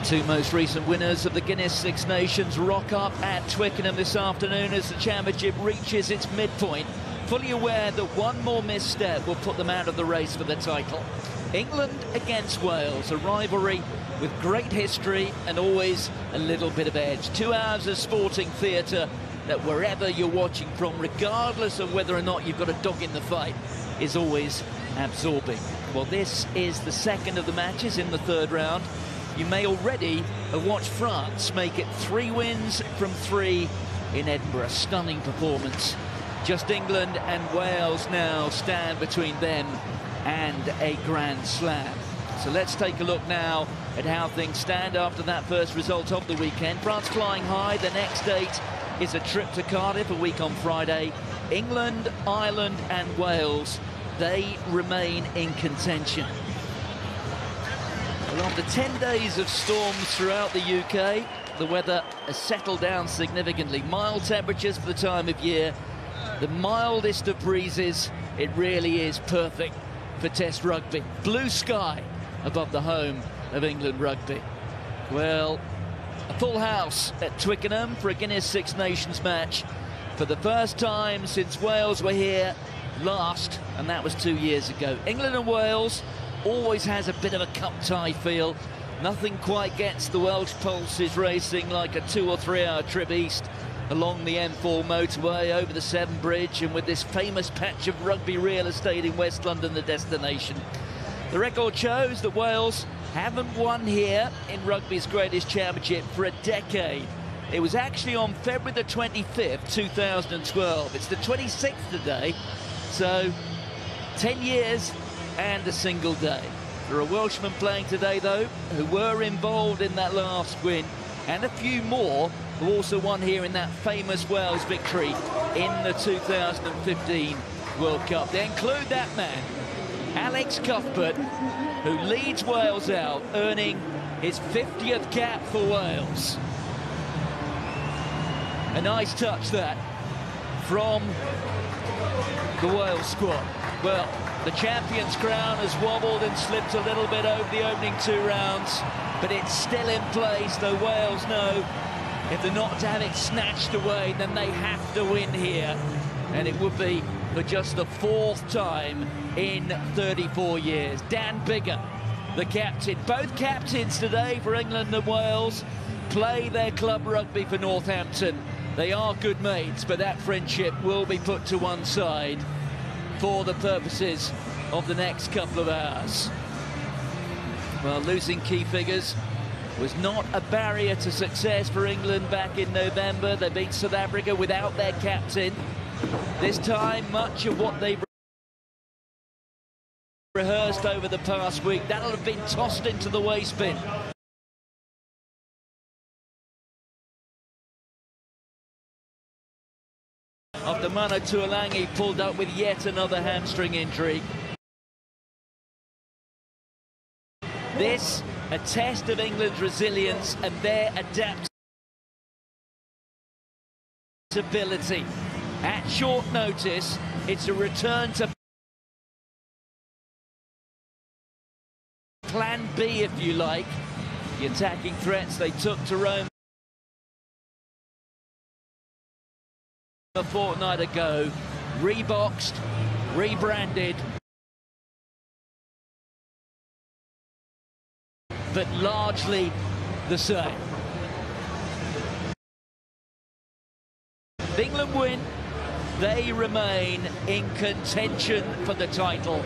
two most recent winners of the Guinness Six Nations rock up at Twickenham this afternoon as the championship reaches its midpoint, fully aware that one more misstep will put them out of the race for the title. England against Wales, a rivalry with great history and always a little bit of edge. 2 hours of sporting theatre that wherever you're watching from, regardless of whether or not you've got a dog in the fight, is always absorbing. Well, this is the second of the matches in the third round. You may already have watched France make it 3 wins from 3 in Edinburgh. Stunning performance. Just England and Wales now stand between them and a Grand Slam. So let's take a look now at how things stand after that first result of the weekend. France flying high. The next date is a trip to Cardiff a week on Friday. England, Ireland and Wales, they remain in contention. Well, after 10 days of storms throughout the UK, the weather has settled down significantly. Mild temperatures for the time of year, the mildest of breezes. It really is perfect for Test rugby. Blue sky above the home of England rugby. Well, a full house at Twickenham for a Guinness Six Nations match for the first time since Wales were here last, and that was 2 years ago. England and Wales always has a bit of a cup tie feel. Nothing quite gets the Welsh pulses racing like a 2 or 3 hour trip east along the M4 motorway over the Severn Bridge, and with this famous patch of rugby real estate in West London the destination. The record shows that Wales haven't won here in rugby's greatest championship for a decade. It was actually on February the 25th, 2012. It's the 26th today, so 10 years and a single day. There are Welshmen playing today, though, who were involved in that last win, and a few more who also won here in that famous Wales victory in the 2015 World Cup. They include that man, Alex Cuthbert, who leads Wales out, earning his 50th cap for Wales. A nice touch, that, from the Wales squad. Well, the champion's crown has wobbled and slipped a little bit over the opening 2 rounds, but it's still in place, though Wales know if they're not to have it snatched away, then they have to win here. And it would be for just the 4th time in 34 years. Dan Biggar, the captain. Both captains today for England and Wales play their club rugby for Northampton. They are good mates, but that friendship will be put to one side for the purposes of the next couple of hours. Well, losing key figures was not a barrier to success for England back in November. They beat South Africa without their captain. This time, much of what they've rehearsed over the past week, that'll have been tossed into the waste bin. After Mano Tuolangi pulled up with yet another hamstring injury. This, a test of England's resilience and their adaptability. At short notice, it's a return to Plan B, if you like. The attacking threats they took to Rome a fortnight ago, reboxed, rebranded, but largely the same. If England win, they remain in contention for the title.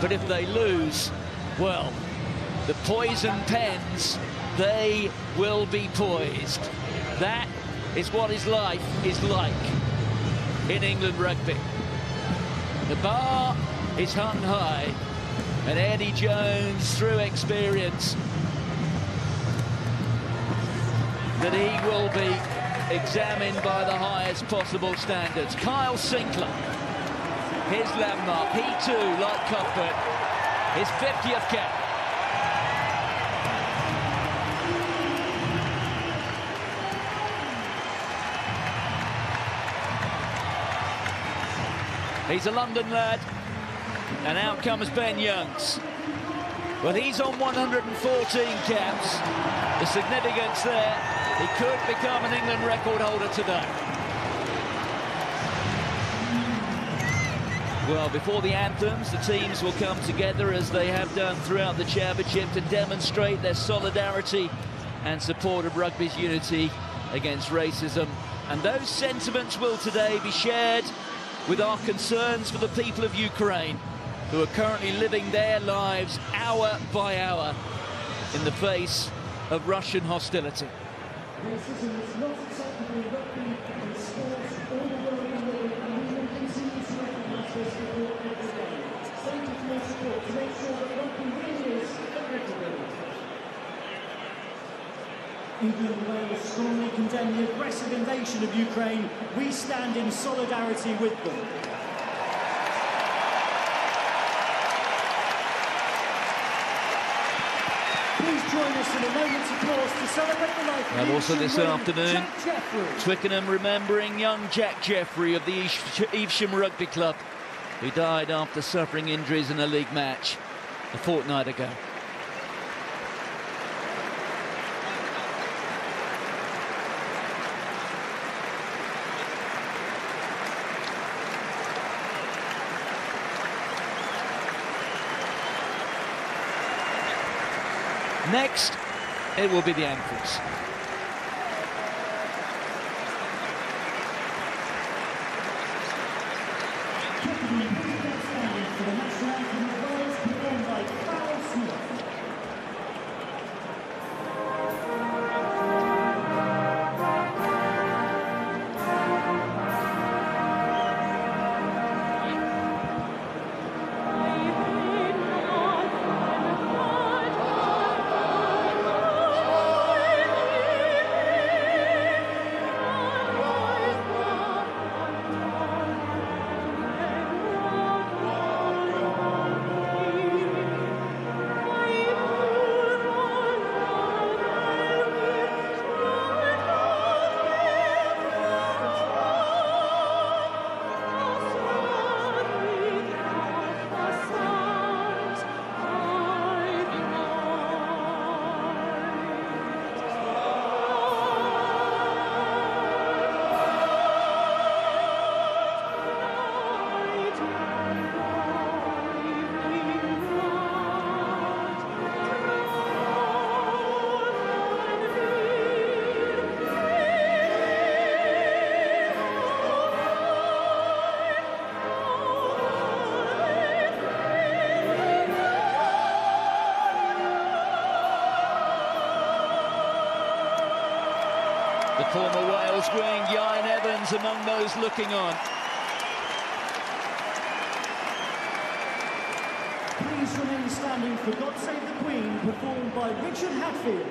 But if they lose, well, the poison pens, they will be poised. That is what his life is like in England rugby. The bar is hung high, and Eddie Jones, through experience, that he will be examined by the highest possible standards. Kyle Sinckler, his landmark, he too, like Cuthbert, his 50th cap. He's a London lad, and out comes Ben Youngs. Well, he's on 114 caps. The significance there, he could become an England record holder today. Well, before the anthems, the teams will come together as they have done throughout the championship to demonstrate their solidarity and support of rugby's unity against racism. And those sentiments will today be shared with our concerns for the people of Ukraine, who are currently living their lives hour by hour in the face of Russian hostility. Racism is not acceptable in rugby and sports all the world we live in, and we will continue to recognise this support every day. Thank you for your support to make sure that rugby really is for everybody. England and Wales strongly condemn the aggressive invasion of Ukraine. We stand in solidarity with them. Please join us in a moment's applause to celebrate the life of And also this afternoon, Jack Jeffrey. Twickenham remembering young Jack Jeffrey of the Evesham Rugby Club, who died after suffering injuries in a league match a fortnight ago. Next, it will be the anthems. For the national anthem of Wales, performed by Farrell Smith. The former Wales wing, Ieuan Evans, among those looking on. Please remain standing for God Save the Queen, performed by Richard Hatfield.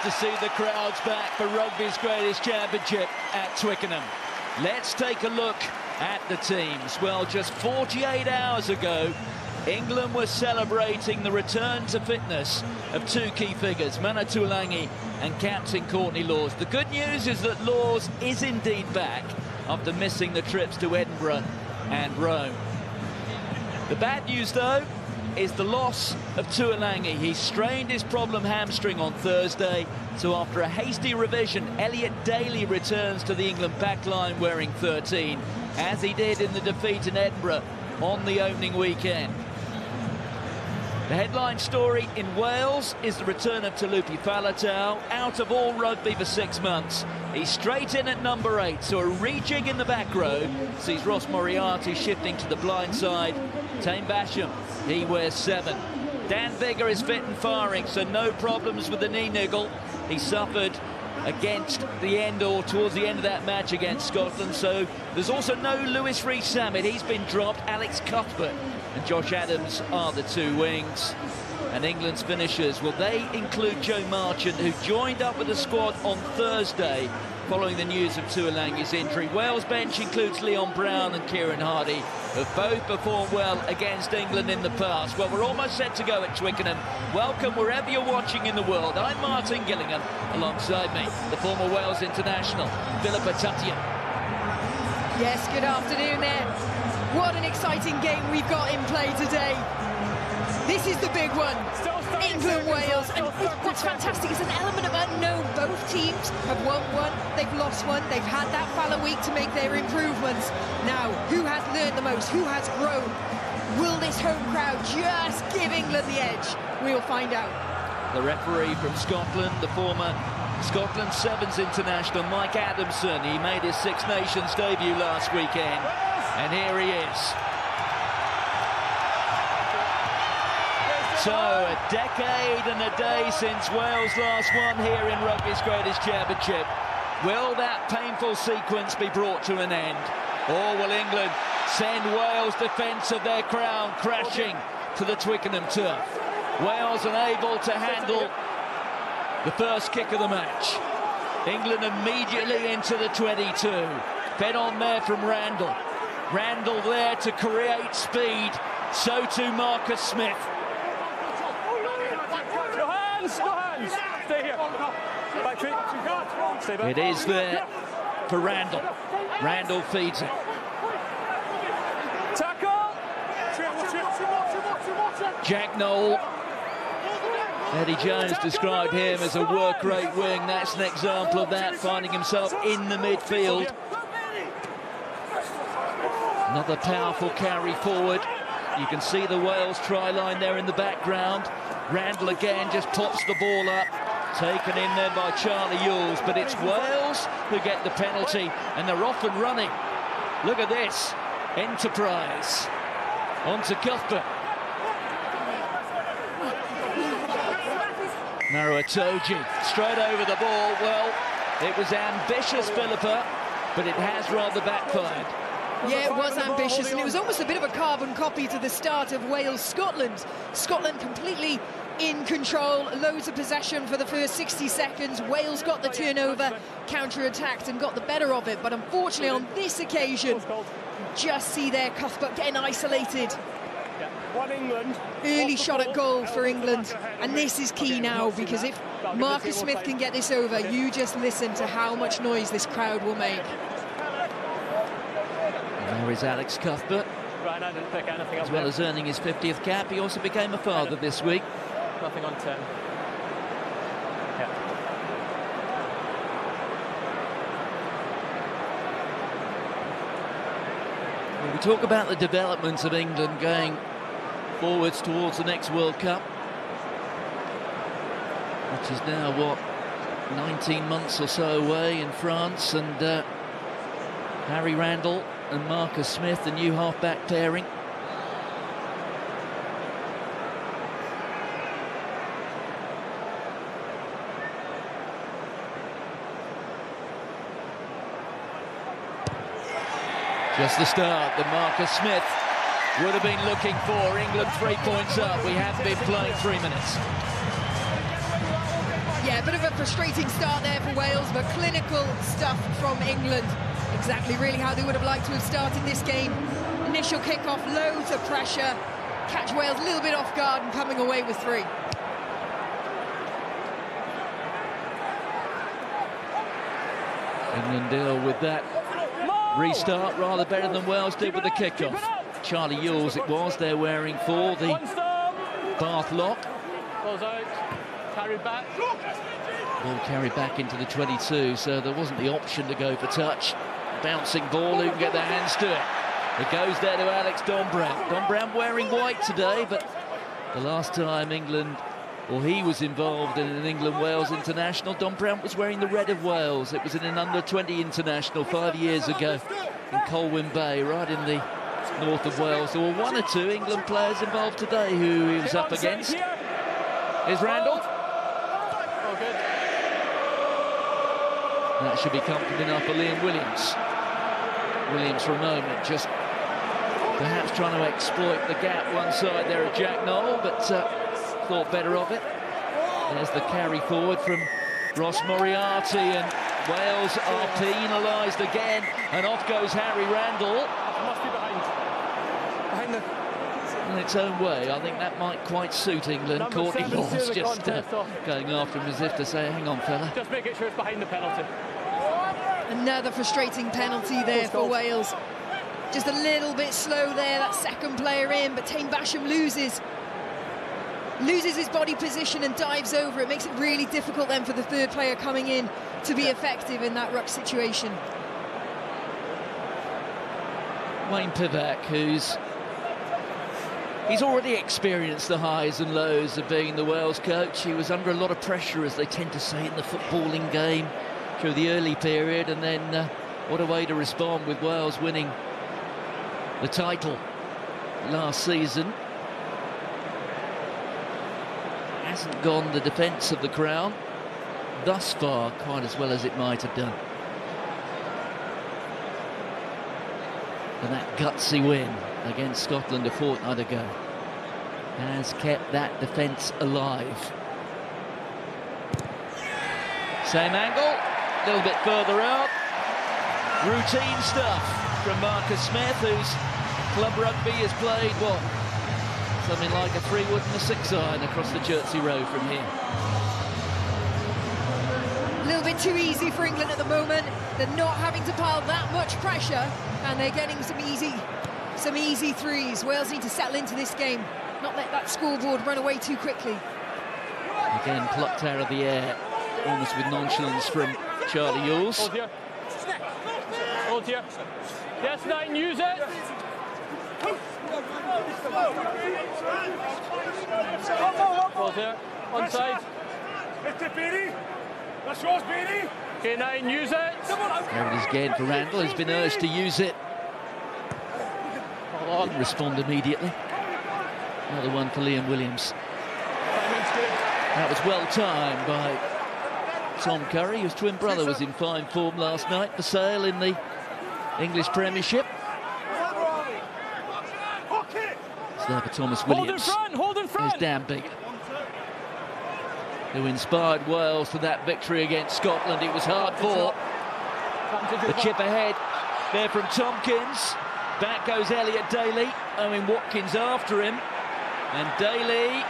To see the crowds back for rugby's greatest championship at Twickenham. Let's take a look at the teams. Well, just 48 hours ago, England was celebrating the return to fitness of two key figures, Mana Tuilagi and captain Courtney Lawes. The good news is that Lawes is indeed back after missing the trips to Edinburgh and Rome. The bad news, though, is the loss of Tuilagi. He strained his problem hamstring on Thursday, so after a hasty revision, Elliot Daly returns to the England backline wearing 13, as he did in the defeat in Edinburgh on the opening weekend. The headline story in Wales is the return of Talupi Faletau, out of all rugby for 6 months. He's straight in at number 8, so a rejig in the back row sees Ross Moriarty shifting to the blind side, Tame Basham, he wears 7. Dan Biggar is fit and firing, so no problems with the knee niggle he suffered against the end or towards the end of that match against Scotland. So there's also no Lewis Rees-Zammit, he's been dropped. Alex Cuthbert and Josh Adams are the 2 wings. And England's finishers, well, they include Joe Marchant, who joined up with the squad on Thursday following the news of Tuolangi's injury. Wales bench includes Leon Brown and Kieran Hardy, who have both performed well against England in the past. Well, we're almost set to go at Twickenham. Welcome wherever you're watching in the world. I'm Martin Gillingham. Alongside me, the former Wales international, Philippa Tuttian. Yes, good afternoon there. What an exciting game we've got in play today. This is the big one. England, Wales, and what's fantastic is an element of unknown. Both teams have won one, they've lost one, they've had that fallow week to make their improvements. Now, who has learned the most? Who has grown? Will this home crowd just give England the edge? We'll find out. The referee from Scotland, the former Scotland Sevens international, Mike Adamson. He made his Six Nations debut last weekend, and here he is. So, a decade and a day since Wales last won here in Rugby's Greatest Championship. Will that painful sequence be brought to an end? Or will England send Wales' defence of their crown crashing to the Twickenham turf? Wales unable to handle the first kick of the match. England immediately into the 22. Fed on there from Randall. Randall there to create speed. So too Marcus Smith. Stay here. It is there for Randall. Randall feeds it. Tackle. Jack Nowell. Eddie Jones described him as a work rate wing. That's an example of that, finding himself in the midfield. Another powerful carry forward. You can see the Wales try line there in the background. Randall again just pops the ball up, taken in there by Charlie Ewels, but it's Wales who get the penalty, and they're off and running. Look at this, Enterprise, onto Cuthbert. Maratoji, straight over the ball. Well, it was ambitious, Philippa, but it has rather backfired. Yeah, it was ambitious, and it was almost a bit of a carbon copy to the start of Wales-Scotland. Scotland completely in control, loads of possession for the first 60 seconds. Wales got the turnover, counter-attacked and got the better of it. But unfortunately, on this occasion, just see there Cuthbert getting isolated. Early shot at goal for England, and this is key now, because if Marcus Smith can get this over, you just listen to how much noise this crowd will make. There is Alex Cuthbert, as well as earning his 50th cap. He also became a father this week. Nothing on 10. Yeah. Well, we talk about the development of England going forwards towards the next World Cup, which is now, what, 19 months or so away in France, and Harry Randall and Marcus Smith, the new half-back pairing. Just the start that Marcus Smith would have been looking for. England 3 points up. We have been playing 3 minutes. Yeah, a bit of a frustrating start there for Wales, but clinical stuff from England. Exactly really how they would have liked to have started this game. Initial kickoff, loads of pressure. Catch Wales a little bit off guard and coming away with 3. England deal with that restart rather better than Wales did with the kickoff. Charlie Ewels it was, they're wearing 4, the Bath lock. Carry back. Ball carried back into the 22, so there wasn't the option to go for touch. Bouncing ball, who can get their hands to it? It goes there to Alex Don Brown. Don Brown wearing white today, but the last time England, or he was involved in an England-Wales international, Don Brown was wearing the red of Wales. It was in an under-20 international 5 years ago in Colwyn Bay, right in the north of Wales. There were one or two England players involved today who he was up against. Here's Randall. Oh, good. That should be comfortable enough for Liam Williams. Williams for a moment, just perhaps trying to exploit the gap one side there at Jack Nowell, but thought better of it. There's the carry forward from Ross Moriarty, and Wales are penalised again, and off goes Harry Randall. Must be behind the... In its own way, I think that might quite suit England. Number Courtney 7 Lawes seal the just contest off. going after him as if to say, hang on, fella. Just making sure it's behind the penalty. Another frustrating penalty there for Wales. Just a little bit slow there, that second player in, but Taine Basham loses his body position and dives over. It makes it really difficult then for the third player coming in to be effective in that ruck situation. Wayne Pivac, he's already experienced the highs and lows of being the Wales coach. He was under a lot of pressure, as they tend to say in the footballing game, through the early period, and then what a way to respond with Wales winning the title last season. Hasn't gone the defence of the crown thus far quite as well as it might have done. And that gutsy win against Scotland a fortnight ago has kept that defence alive. Same angle, a little bit further out. Routine stuff from Marcus Smith, whose club rugby has played, what, something like a 3-wood and a 6-iron across the Chertsey Road from here. A little bit too easy for England at the moment. They're not having to pile that much pressure, and they're getting some easy threes. Wales need to settle into this game, not let that scoreboard run away too quickly. Again, plucked out of the air, almost with nonchalance from Charlie Ewels. Hold here. Hold here. Yes, 9, use it. Hold here. Onside. That's yours, Beanie. Okay, 9, use it. There it is again for Randall, who's been urged to use it. Didn't respond immediately. Another one for Liam Williams. That was well timed by Tom Curry, whose twin brother was in fine form last night for Sale in the English Premiership. It's there for Thomas Williams. Hold in front. Here's Dan Biggar, who inspired Wales to that victory against Scotland. It was hard fought. The chip ahead there from Tompkins. Back goes Elliot Daly. Owen Watkins after him. And Daly,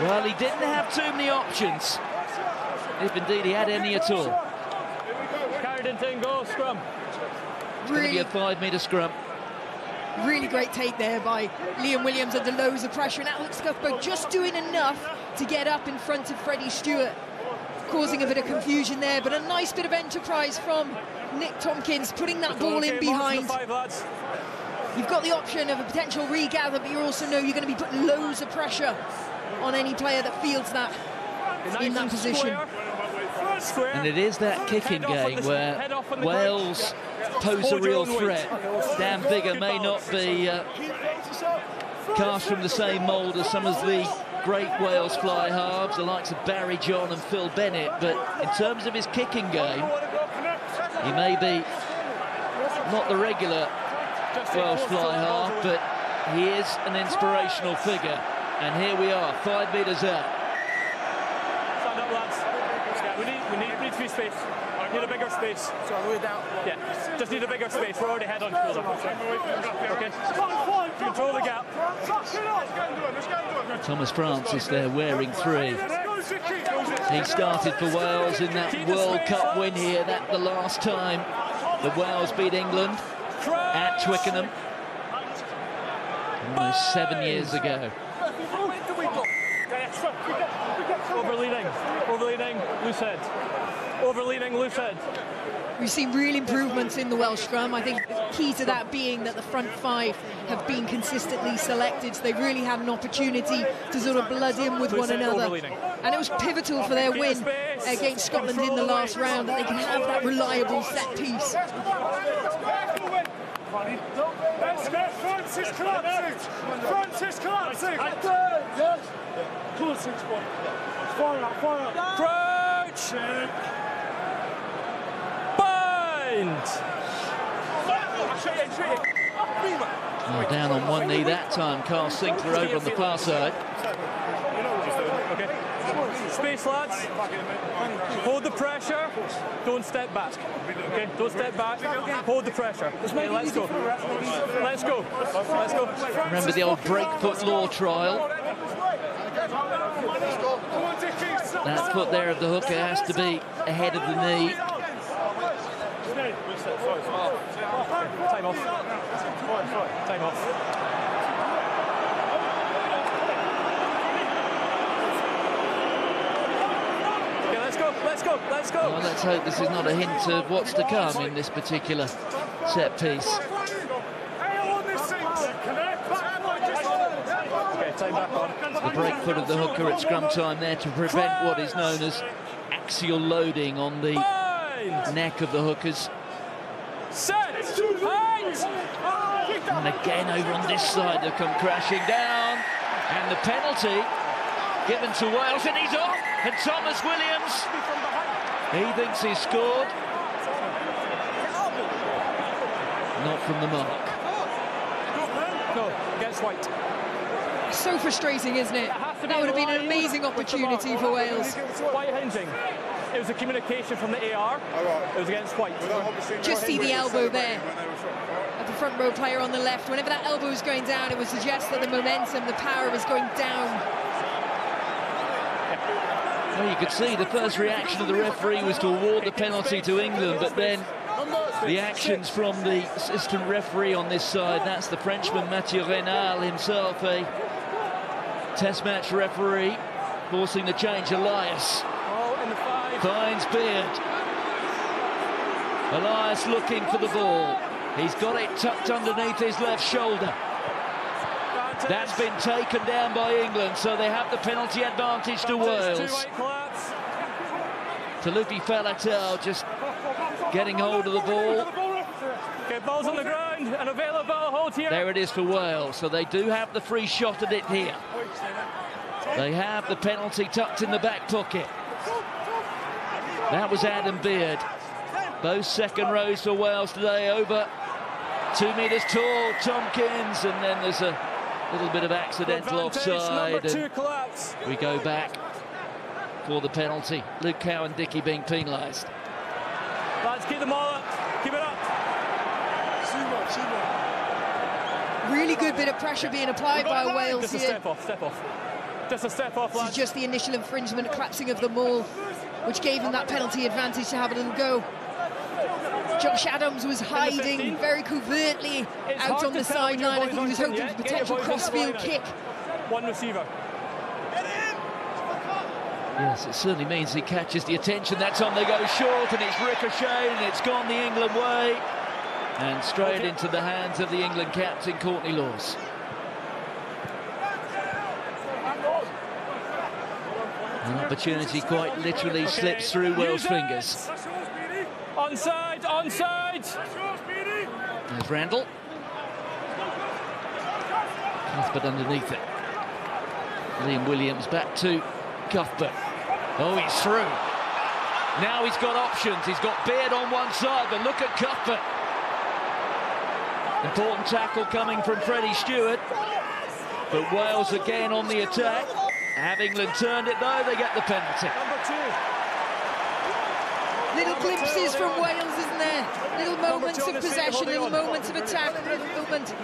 well, he didn't have too many options, if indeed he had any at all. Carried into and goal, scrum. It's going to be a 5-metre scrum. Really great take there by Liam Williams under loads of pressure, and Alex Cuthbert just doing enough to get up in front of Freddie Stewart, causing a bit of confusion there, but a nice bit of enterprise from Nick Tompkins, putting that ball in behind. You've got the option of a potential regather, but you also know you're going to be putting loads of pressure on any player that fields that in that position. And it is that kicking game where Wales pose a real threat. Dan Biggar may not be cast from the same mould as some of the great Wales fly halves, the likes of Barry John and Phil Bennett, but in terms of his kicking game, he may be not the regular Welsh fly half, but he is an inspirational figure. And here we are, 5 metres out. Stand up, lads. We need to be space. Need a bigger space. So we're down. Yeah, just need a bigger space. We're already head on shoulder. Okay. Control the gap. Thomas Francis there wearing 3. He started for Wales in that World Cup win here. That the last time that Wales beat England at Twickenham almost 7 years ago. Overleaning, loose head. Overleaning, loose head. We've seen real improvements in the Welsh scrum. I think the key to that being that the front 5 have been consistently selected, so they really had an opportunity to sort of blood in with one another. And it was pivotal for their win against Scotland in the last round, that they can have that reliable set piece. Let's get Francis collapsing! Francis collapsing! Yes! Close 6-1. Fire up, fire up. Crouch! Bind! Oh, down on one knee that time. Carl Sinclair over on the far side. Okay. Space, lads. Hold the pressure. Don't step back. Okay, don't step back. Hold the pressure. Okay, let's go. Let's go. Let's go. Remember the old breakfoot law trial? That foot there of the hooker has to be ahead of the knee. Time off. Time off. Okay, let's go, let's go, let's go. Well, let's hope this is not a hint of what's to come in this particular set piece. Okay, time back on. The break foot of the hooker at scrum time there to prevent what is known as axial loading on the neck of the hookers. Set! Height! And again over on this side they've come crashing down. And the penalty given to Wales, and he's off! And Thomas Williams, he thinks he's scored. Not from the mark. No, against White. So frustrating, isn't it? That would have been an amazing opportunity for Wales. White hinging. It was a communication from the AR. It was against White. Just see the elbow there of the front row player on the left. Whenever that elbow is going down, it would suggest that the momentum, the power is going down. Well, you could see the first reaction of the referee was to award the penalty to England, but then the actions from the assistant referee on this side, that's the Frenchman Mathieu Reynal himself, a test match referee, forcing the change. Elias finds Beard. Elias looking for the ball. He's got it tucked underneath his left shoulder. That's been taken down by England, so they have the penalty advantage to Wales. Talupi Faletau just getting hold of the ball. Okay, ball's on the ground and available hold here. There it is for Wales, so they do have the free shot at it here. They have the penalty tucked in the back pocket. That was Adam Beard. Both second rows for Wales today, over 2 metres tall, Tompkins, and then there's a little bit of accidental offside. And we go back for the penalty. Luke Cowan-Dickie being penalised. Lads, keep them all up. Keep it up. Really good bit of pressure being applied by Wales Just a here. step off, step off. Just a step off, This lads. is just the initial infringement, collapsing of the maul, which gave them that penalty advantage to have a little go. Josh Adams was hiding very covertly out on the sideline. I think he was hoping for a potential crossfield kick. One receiver. Yes, it certainly means he catches the attention. That time they go short, and it's ricocheted, and it's gone the England way. And straight into the hands of the England captain, Courtney Lawes. An opportunity quite literally slips through Wales' fingers. Onside, onside. There's Randall. Cuthbert underneath it. Liam Williams back to Cuthbert. Oh, he's through. Now he's got options. He's got Beard on one side, but look at Cuthbert. Important tackle coming from Freddie Stewart. But Wales again on the attack. Have England turned it though, they get the penalty. Little glimpses from Wales, isn't there? Little moments of possession, little moments of attack. Moment.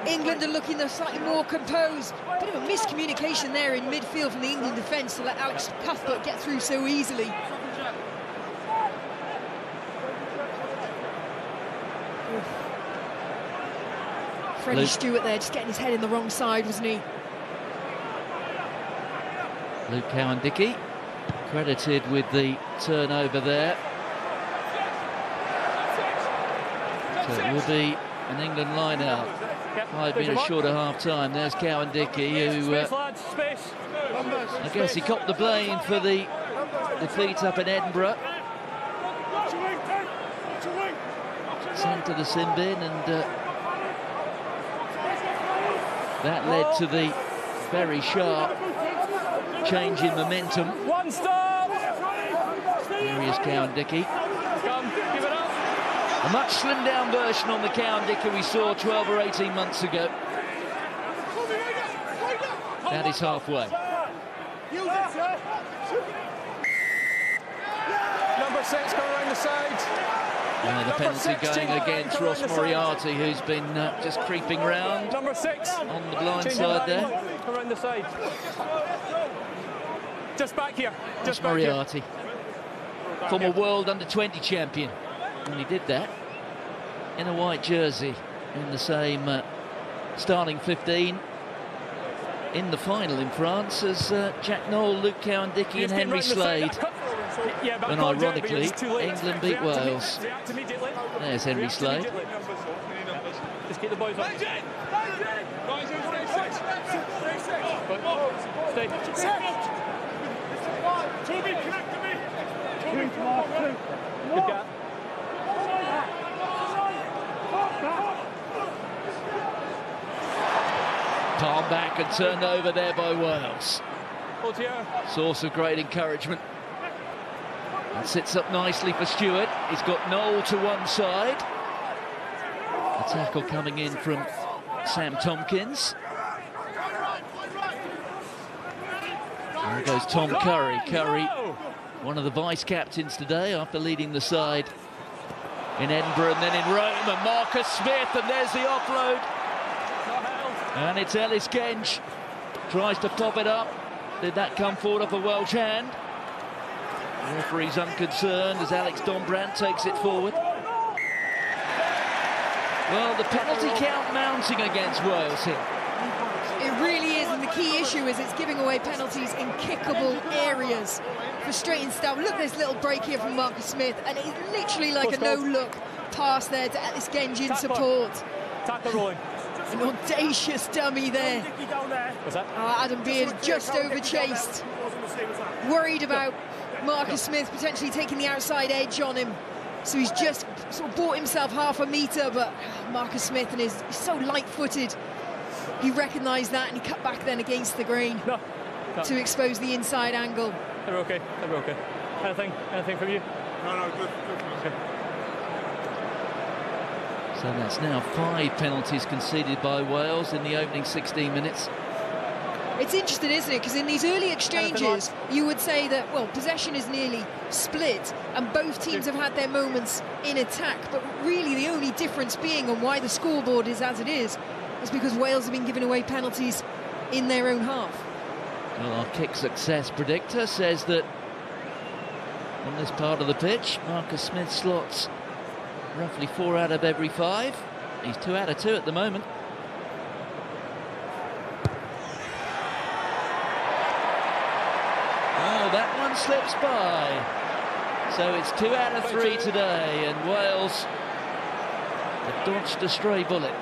England are looking slightly more composed. Bit of a miscommunication there in midfield from the England defence to let Alex Cuthbert get through so easily. Freddie Stewart there, just getting his head in the wrong side, wasn't he? Luke Cowan-Dickie credited with the turnover there. So it will be an England line-out. 5 minutes short of half-time. There's Cowan-Dickie, who I guess he copped the blame for the defeat up in Edinburgh. sent to the sin bin, and that led to the very sharp change in momentum. One stop. Here is Cowan-Dickie. Come, give it up. A much slimmed down version on the Cowan-Dickie we saw 12 or 18 months ago. That is halfway. Number 6 going around the side. The penalty going against Ross Moriarty, who's been just creeping round. Number 6 on the blind side there. Around the side. Just back here. Ross Moriarty, former world under-20 champion, and he did that in a white jersey in the same starting 15 in the final in France as Jack Noel, Luke Cowan-Dickie and Henry Slade. And ironically, England beat Wales. There's Henry Slade. Just keep the boys up. Stay. Good gap. Palm back and turned over there by Wales. Source of great encouragement. That sits up nicely for Stewart. He's got Noel to one side. A tackle coming in from Sam Tompkins. There goes Tom Curry. Curry, one of the vice-captains today after leading the side in Edinburgh and then in Rome. And Marcus Smith, and there's the offload. And it's Ellis Genge. Tries to pop it up. Did that come forward off a Welsh hand? The referee's unconcerned as Alex Dombrandt takes it forward. Well, the penalty count mounting against Wales here. It really is, and the key issue is it's giving away penalties in kickable areas. Frustrating stuff. Look at this little break here from Marcus Smith, and it's literally like a no-look pass there to Ellis Genge in support. Tackle rolling. An audacious dummy there. What's that? Adam Beard just over-chased. Worried about Marcus Smith potentially taking the outside edge on him. So he's just sort of bought himself half a metre, but Marcus Smith and he's so light-footed. He recognised that and he cut back then against the grain to expose the inside angle. They're okay, they're okay. Anything from you? No, good. Okay. So that's now 5 penalties conceded by Wales in the opening 16 minutes. It's interesting, isn't it? Because in these early exchanges, you would say that, well, possession is nearly split and both teams have had their moments in attack. But really the only difference being on why the scoreboard is as it is because Wales have been giving away penalties in their own half. Well, our kick success predictor says that on this part of the pitch, Marcus Smith slots roughly 4 out of every 5. He's 2 out of 2 at the moment. Oh, that one slips by. So it's 2 out of 3 today, and Wales have dodged a stray bullet.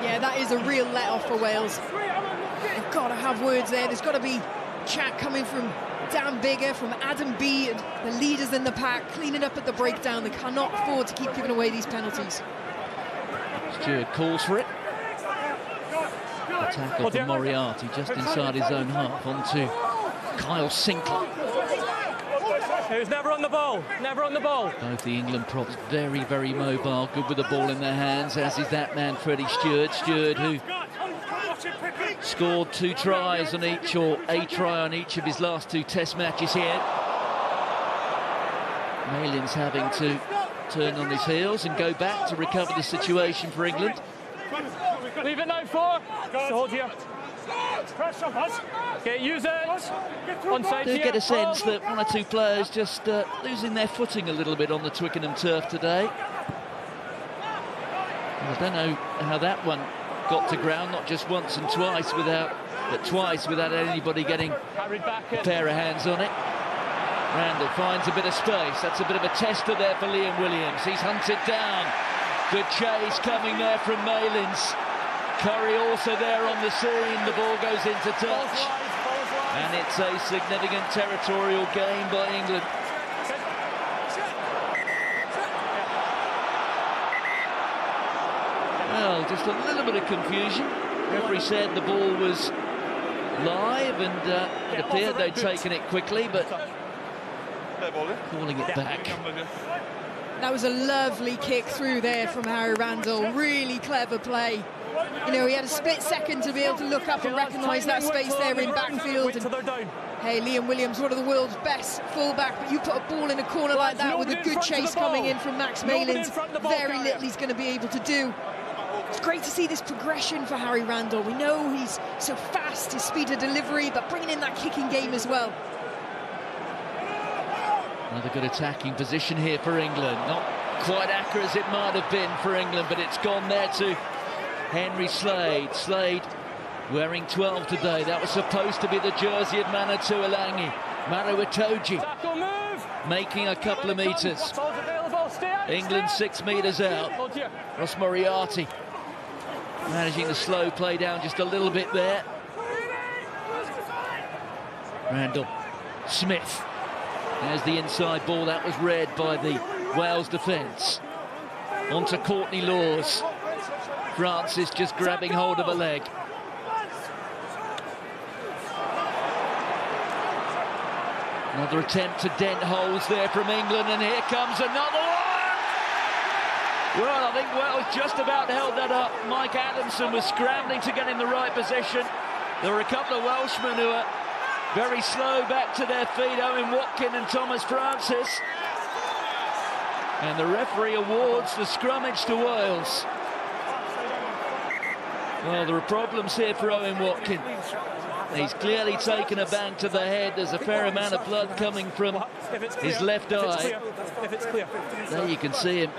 Yeah, that is a real let-off for Wales. They've got to have words there. There's got to be chat coming from Dan Biggar, from Adam B, and the leaders in the pack, cleaning up at the breakdown. They cannot afford to keep giving away these penalties. Stewart calls for it. A tackle from Moriarty just inside his own half onto Kyle Sinclair. He was never on the ball, never on the ball. Both the England props very, very mobile, good with the ball in their hands, as is that man Freddie Stewart. Stewart, who scored 2 tries on each, or a try on each of his last 2 test matches here. Malin's having to turn on his heels and go back to recover the situation for England. Leave it now, 4. So hold here. Okay, use it. Onside Do here. get a sense that 1 or 2 players just losing their footing a little bit on the Twickenham turf today. I don't know how that one got to ground, not just once and twice without anybody getting a pair of hands on it. Randall finds a bit of space. That's a bit of a tester there for Liam Williams. He's hunted down. Good chase coming there from Malins. Curry also there on the scene. The ball goes into touch. And it's a significant territorial gain by England. just a little bit of confusion. Referee said the ball was live, and it appeared they'd taken it quickly, but calling it back. That was a lovely kick through there from Harry Randall. Really clever play. You know, he had a split second to be able to look up and recognise that space there in backfield. And, hey, Liam Williams, one of the world's best fullback, but you put a ball in a corner like that with a good chase coming in from Max Malins, very little he's going to be able to do. It's great to see this progression for Harry Randall. We know he's so fast, his speed of delivery, but bringing in that kicking game as well. Another good attacking position here for England. Not quite accurate as it might have been for England, but it's gone there to Henry Slade. Slade wearing 12 today. That was supposed to be the jersey of Manatu Ilangi. Maro Itoje making a couple of metres. England 6 metres out. Ross Moriarty managing the slow play down just a little bit there. Randall Smith. There's the inside ball. That was read by the Wales defence. On to Courtney Laws. Francis just grabbing hold of a leg. Another attempt to dent holes there from England, and here comes another one! Well, I think Wales just about held that up. Mike Adamson was scrambling to get in the right position. There were a couple of Welshmen who are very slow back to their feet, Owen Watkin and Thomas Francis. And the referee awards the scrummage to Wales. Well, there are problems here for Owen Watkin. He's clearly taken a bang to the head. There's a fair amount of blood coming from his left eye. There you can see him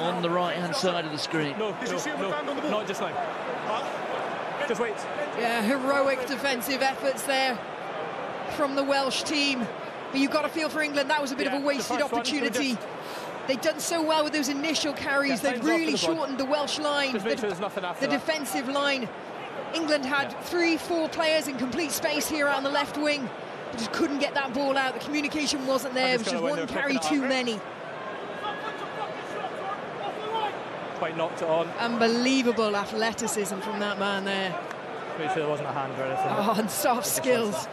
on the right-hand side of the screen. No, not just now. Just wait. Yeah, heroic defensive efforts there from the Welsh team. But you've got to feel for England, that was a bit of a wasted opportunity. They've done so well with those initial carries. They've really shortened the Welsh line, the defensive line. England had 3-4 players in complete space here out on the left wing, but just couldn't get that ball out. The communication wasn't there. It was just one carry too many. Quite knocked it on. Unbelievable athleticism from that man there. Pretty sure there wasn't a hand or anything. Oh, and soft skills.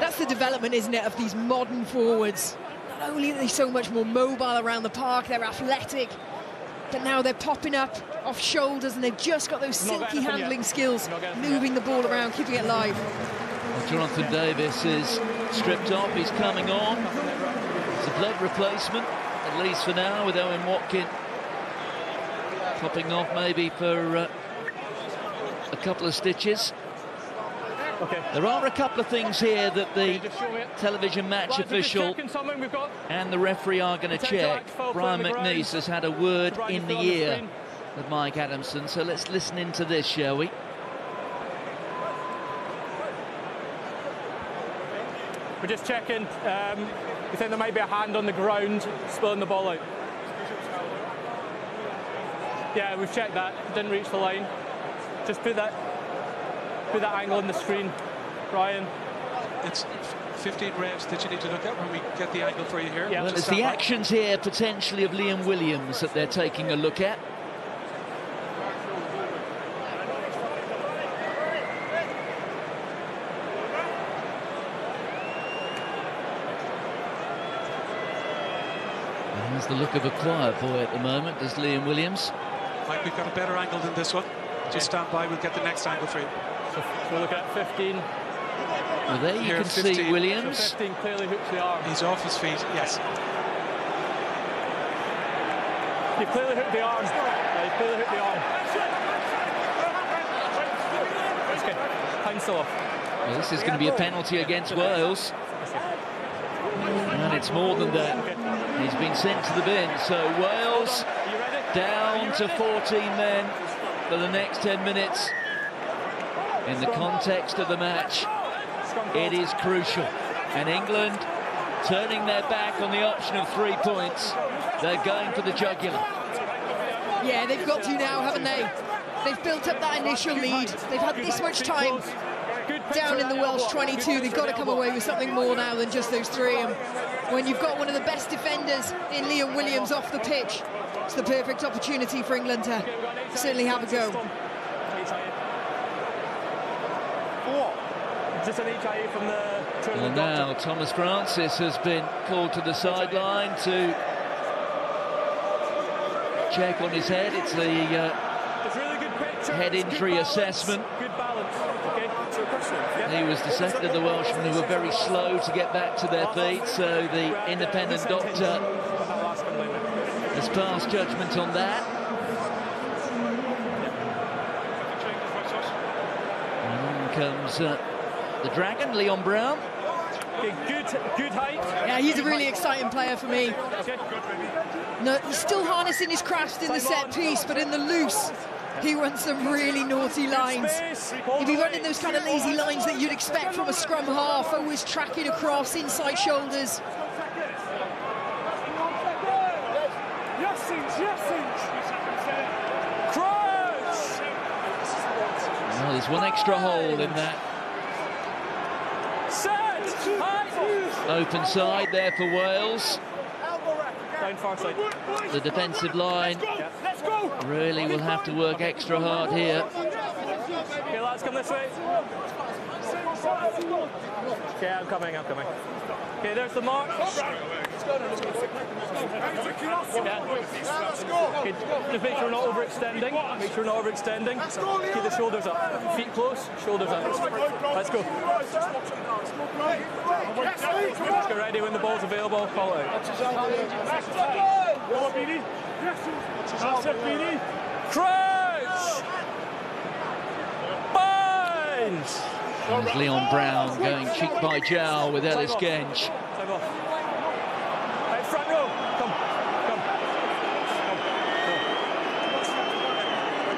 That's the development, isn't it, of these modern forwards. Not only are they so much more mobile around the park, they're athletic, but now they're popping up off shoulders, and they've just got those silky handling skills, moving the ball around, keeping it live. Well, Jonathan Davis is stripped off, he's coming on. It's a blood replacement, at least for now, with Owen Watkin popping off maybe for a couple of stitches. Okay. There are a couple of things here that the television match official and the referee are going to check. Brian McNeice has had a word in the ear with Mike Adamson, so let's listen into this, shall we? We're just checking. We think there might be a hand on the ground spilling the ball out. Yeah, we've checked that. Didn't reach the line. Just put that angle on the screen, Brian. It's 15 revs that you need to look at when we get the angle for you here. Yeah, well, it's the actions here potentially of Liam Williams that they're taking a look at. And there's the look of a quiet boy at the moment, does Liam Williams. Mike, we've got a better angle than this one. Just stand by, we'll get the next angle for you. So we'll look at 15. Well, there you can 15. see Williams. So 15 clearly hooks the arm. He's off his feet, yes. You clearly hooked the arm. Yeah, you clearly hooked the arm. Okay, time still off. Well, this is going to be a penalty against Wales. And it's more than that. He's been sent to the bin. So Wales down to 14 men for the next 10 minutes. In the context of the match, it is crucial. And England turning their back on the option of 3 points. They're going for the jugular. Yeah, they've got to now, haven't they? They've built up that initial lead. They've had this much time down in the Welsh 22. They've got to come away with something more now than just those 3. And when you've got one of the best defenders in Liam Williams off the pitch, It's the perfect opportunity for England to certainly have a go. Just an HIA from the And now Thomas Francis has been called to the sideline to check on his head. It's the head injury assessment. Good balance. Okay. So question. He was the second of the Welshmen who were very slow to get back to their feet, so the independent doctor has passed judgment on that. And on comes the Dragon, Leon Brown. Okay, good height. Yeah, he's a really exciting player for me. Okay. No, he's still harnessing his craft in the set piece, but in the loose, he runs some really naughty lines. He'd be running those kind of lazy lines that you'd expect from a scrum half, always tracking across, inside shoulders. Crouch! Well, there's one extra hole in that open side there for Wales. Down far side. The defensive line really will have to work extra hard here. Okay, lads, come this way. Okay, I'm coming. Okay, there's the mark. Okay, just make sure we're not overextending. Keep the shoulders up. Feet close, shoulders up. Let's go. Let's get ready when the ball's available. Call it out. Crouch! Binds! There's Leon Brown going cheek by jowl with Ellis Genge. Time off. Right, front row. Come.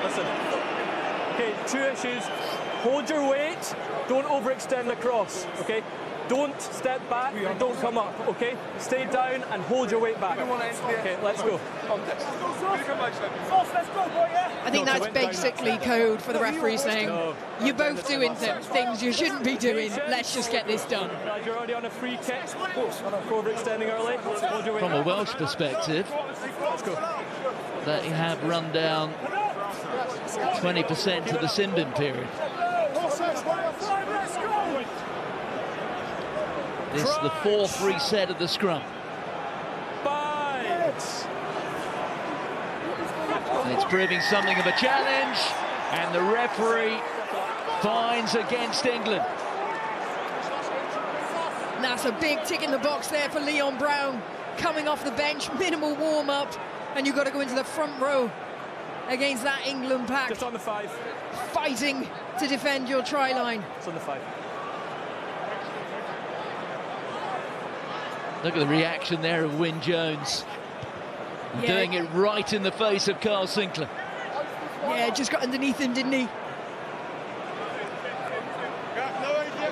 Listen. Okay, two issues. Hold your weight. Don't overextend across. Okay. Don't step back and don't come up. Okay. Stay down and hold your weight back. Okay, let's go. I think that's basically code for the referee saying, you're both doing things you shouldn't be doing, let's just get this done. You're already on a free kick. For overextending early. Hold your weight From a back. Welsh perspective, Let's go. they have run down 20% of the sin-bin period. This is the fourth reset of the scrum. Binds. And it's proving something of a challenge, and the referee fines against England. And that's a big tick in the box there for Leon Brown, coming off the bench, minimal warm-up, and you've got to go into the front row against that England pack, Just on the 5. fighting to defend your try line. It's on the 5. Look at the reaction there of Wyn Jones. Yeah. Doing it right in the face of Carl Sinclair. Yeah, just got underneath him, didn't he?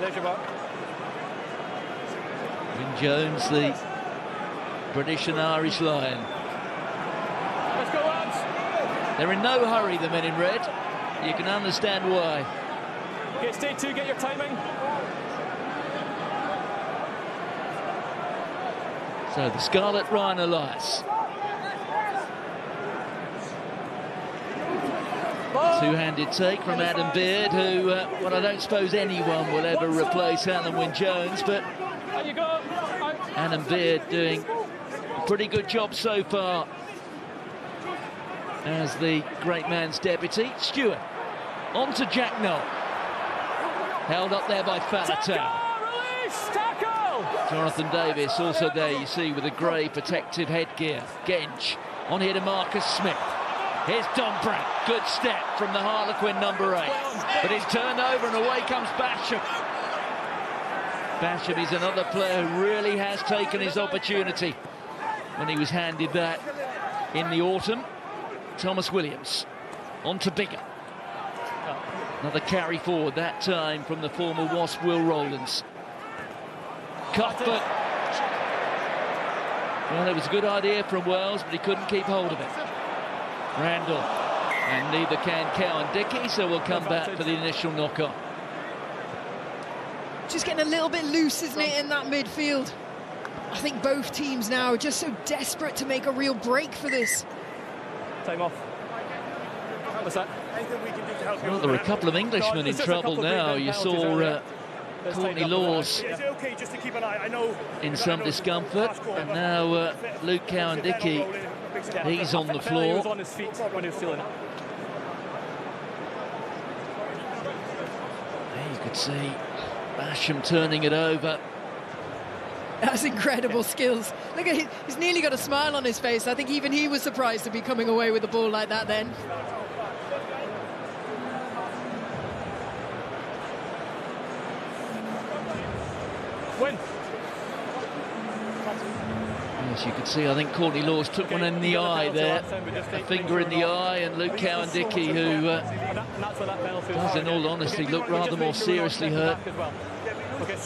There's your mark. Wyn Jones, the British and Irish Lion. Let's go, lads. They're in no hurry, the men in red. You can understand why. Okay, stay 2, get your timing. So the Scarlet Ryan Elias. Two-handed take from Adam Beard, who, well, I don't suppose anyone will ever replace Alan Wyn Jones, but There you go. Out. Adam Beard doing a pretty good job so far as the great man's deputy. Stewart on to Jack Noel. Held up there by Faletau. Tackle! Release! Tackle! Jonathan Davis also there, you see, with a grey protective headgear. Genge on here to Marcus Smith. Here's Don Brandt. Good step from the Harlequin number 8. But it's turned over and away comes Basham. Basham is another player who really has taken his opportunity when he was handed that in the autumn. Thomas Williams on to Biggar. Another carry forward, that time from the former Wasp Will Rowlands. Cuthbert. Well, it was a good idea from Wales, but he couldn't keep hold of it. Randall, and neither can Cowan Dickey, so we'll come back for the initial knock-on. Just getting a little bit loose, isn't it, in that midfield? I think both teams now are just so desperate to make a real break for this. Time off. What's that? Well, there are a couple of Englishmen in trouble now. You saw Courtney Lawes in some discomfort, and now Luke Cowan-Dickie, he's on the floor. He was on his feet when he was feeling it. There you could see Basham turning it over. That's incredible skills. Look at him, he's nearly got a smile on his face. I think even he was surprised to be coming away with the ball like that then. Win. Yes, you could see, I think Courtney Lawes took one in the eye there, a finger in the eye, and Luke Cowan-Dickie, who does, in all honesty, look rather more seriously hurt. Okay,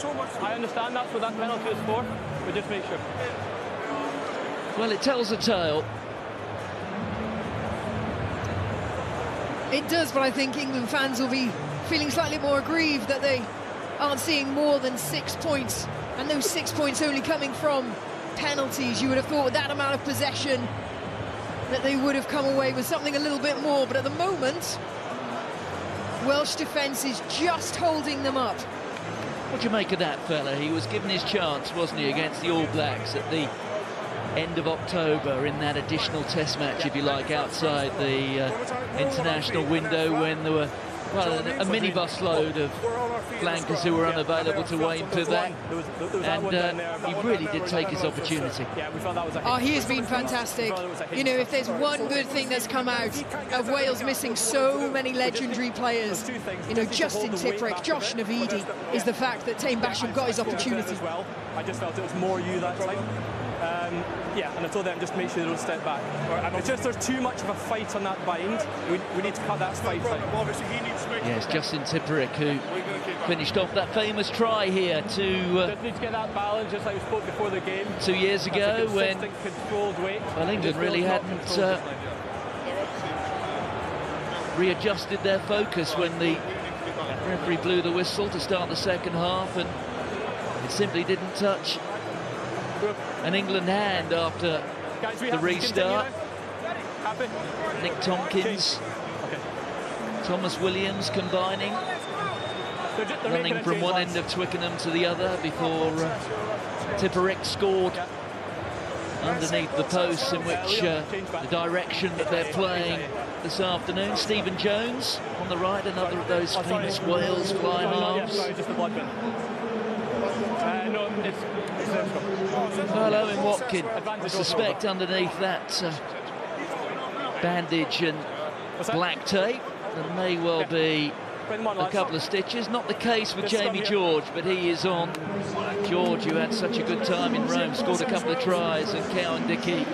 I understand that's what that penalty is for, but just make sure. Well, it tells a tale. It does, but I think England fans will be feeling slightly more aggrieved that they aren't seeing more than 6 points, and those 6 points only coming from penalties. You would have thought with that amount of possession that they would have come away with something a little bit more, but at the moment Welsh defence is just holding them up. What do you make of that fella? He was given his chance, wasn't he, against the All Blacks at the end of October in that additional test match, if you like, outside the international window, when there were, well, a minibus load of flankers who were unavailable to Wayne Pivac, and he really did take his opportunity. Oh, he has been fantastic. You know, if there's one good thing that's come out of Wales missing so many legendary players, you know, Justin Tipuric, Josh Navidi, is the fact that Taine Basham got his opportunity. I just felt it was more you that time. Yeah, and I told them just make sure they don't step back. It's just there's too much of a fight on that bind. We need to cut that fight out. Yes, Justin Tipuric, who finished off that famous try here Just need to get that balance, just like we spoke before the game. 2 years ago, when controlled weight. well, England really hadn't readjusted their focus when the referee blew the whistle to start the second half, and it simply didn't touch an England hand after the restart. Nick Tompkins, Thomas Williams combining, running from one end of Twickenham to the other before Tipuric scored underneath the posts, in which the direction that they're playing this afternoon. Stephen Jones on the right, another of those famous Wales fly halves. Well, Owen Watkin, I suspect underneath that bandage and black tape, there may well be a couple of stitches. Not the case with Jamie George, but he is on. George, who had such a good time in Rome, scored a couple of tries, and Cowan-Dickie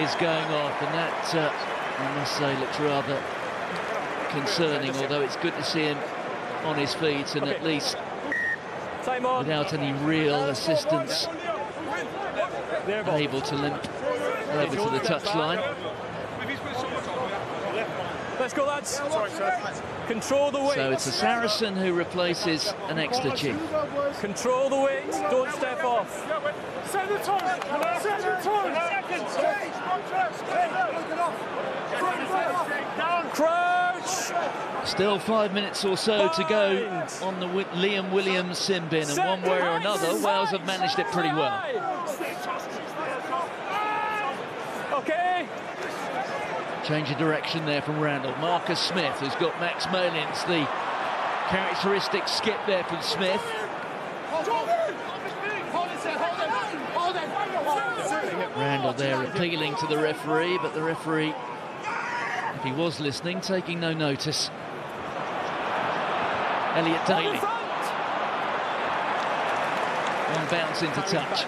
is going off, and that, I must say, looks rather concerning, although it's good to see him on his feet and at least without any real assistance able to limp over to the touchline. Let's go, lads. Control the weight. So it's a Saracen who replaces an Exeter. Control the weight. Don't step off. Set the time. Set the time. Crouch. Still 5 minutes or so to go on the Liam Williams sin bin, and one way or another, Wales have managed it pretty well. Okay. Change of direction there from Randall. Marcus Smith has got Max Malins, the characteristic skip there from Smith. Randall there appealing to the referee, but the referee, if he was listening, taking no notice. Elliot Daly. One bounce into touch.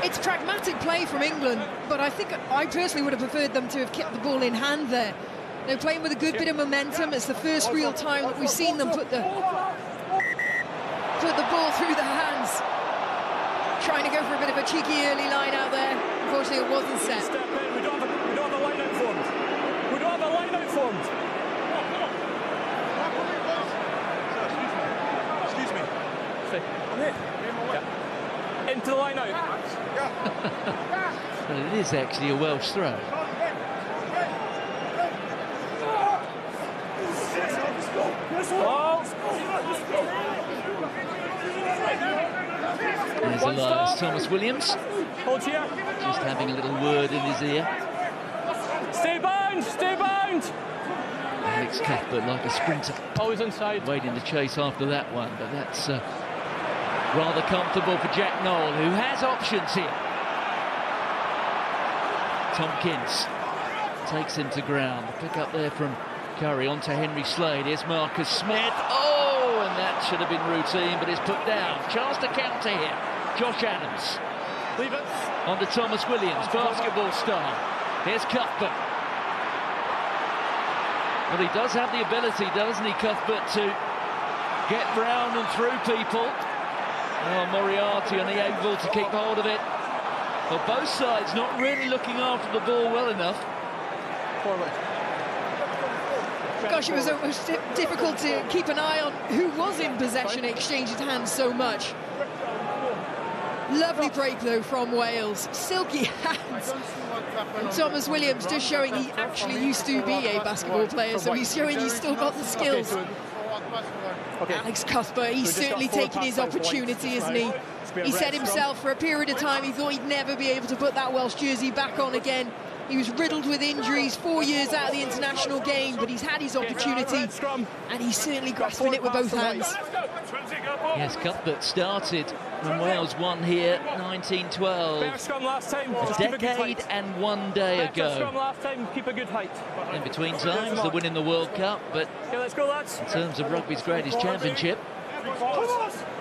It's pragmatic play from England, but I think I personally would have preferred them to have kept the ball in hand there. They're playing with a good bit of momentum. It's the first real time that we've seen them put the ball through the hands. Trying to go for a bit of a cheeky early line out there. Unfortunately, it wasn't set. Step in. We don't have a line out formed. We don't have a line out formed. Excuse me. Into the line out. But it is actually a Welsh throw. Oh. There's Elias Thomas Williams, Hold here. just having a little word in his ear. Stay bound, stay bound. Alex Cuthbert like a sprinter, Always inside. waiting to chase after that one, but that's rather comfortable for Jack Noel, who has options here. Tompkins takes him to ground. The pick up there from Curry onto Henry Slade. Here's Marcus Smith. Oh, and that should have been routine, but it's put down. Chance to counter here. Josh Adams. Leave it. On to Thomas Williams, basketball star. Here's Cuthbert. Well, he does have the ability, doesn't he, Cuthbert, to get round and through people. Oh, Moriarty unable to keep hold of it. Well, both sides not really looking after the ball well enough. Forward. Gosh, it was almost difficult to keep an eye on who was in possession. It exchanged hands so much. Lovely break, though, from Wales. Silky hands. And Thomas Williams just showing he actually used to be a basketball player, so he's showing he's still got the skills. Okay. Alex Cuthbert, he's certainly taken his opportunity, isn't he? He said himself for a period of time he thought he'd never be able to put that Welsh jersey back on again. He was riddled with injuries, 4 years out of the international game, but he's had his opportunity, and he's certainly grasping it with both hands. Yes, Cuthbert started when Wales won here 1912. A decade and 1 day ago. Keep a good height. In between times, the win in the World Cup, but Okay, let's go, lads. in terms of rugby's greatest championship,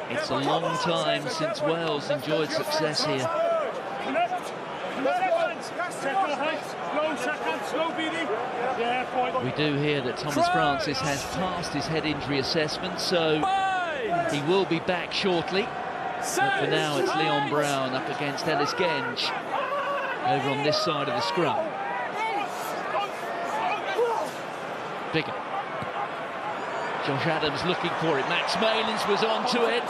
it's a long time since Wales enjoyed success here. We do hear that Thomas Francis has passed his head injury assessment, so he will be back shortly. But for now, it's Leon Brown up against Ellis Genge over on this side of the scrum. Bigger. Josh Adams looking for it. Max Malins was onto it.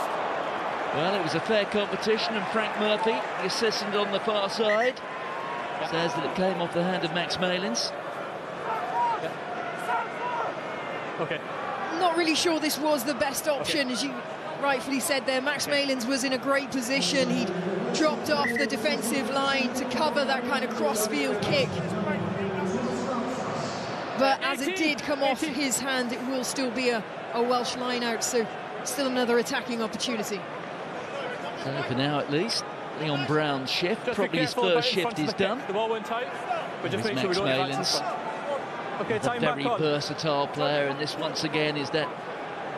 Well, it was a fair competition, and Frank Murphy, the assistant on the far side, says that it came off the hand of Max Malins. Okay. Not really sure this was the best option, as you rightfully said there. Max Malins was in a great position. He'd dropped off the defensive line to cover that kind of crossfield kick. But as it did come off his hand, it will still be a Welsh line out, so still another attacking opportunity. So for now, at least, Leon Brown's shift, probably his first shift is done. The ball went tight, but just make sure we don't Malins, okay, a time very back on. versatile player, and this once again is that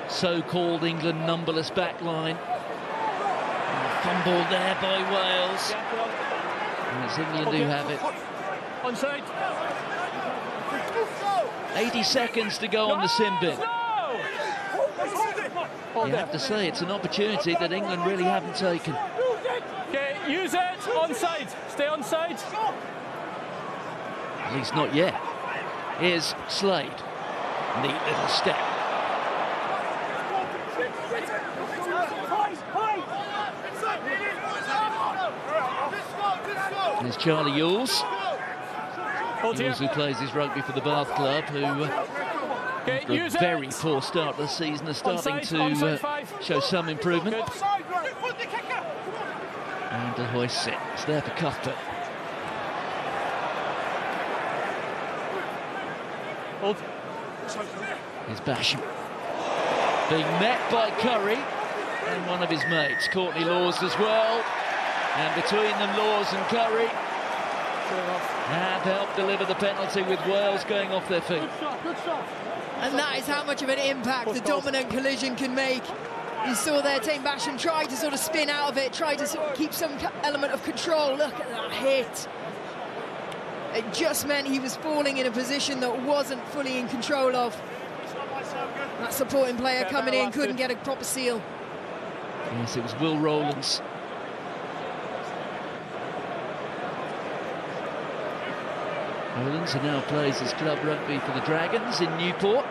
so-called England numberless backline. Fumbled there by Wales. And it's England who have it. Onside. 80 seconds to go on the sin bin. No! You have to say it's an opportunity that England really haven't taken. Okay, use it. Onside. Stay onside. At least not yet. Here's Slade. Neat little step. There's Charlie Ewells. Ewells, who plays his rugby for the Bath Club, who after a very poor start to the season are starting to show some improvement. And the hoist it. It's there for Cuthbert. Hold. Here's Basham. Being met by Curry and one of his mates, Courtney Laws as well. And between them, Laws and Curry have helped deliver the penalty, with Wales going off their feet. And that is how much of an impact the dominant collision can make. You saw there Tame Basham try to sort of spin out of it, try to sort of keep some element of control. Look at that hit. It just meant he was falling in a position that wasn't fully in control of. That supporting player coming in couldn't get a proper seal. Yes, it was Will Rowlands. Rowlands, who now plays his club rugby for the Dragons in Newport.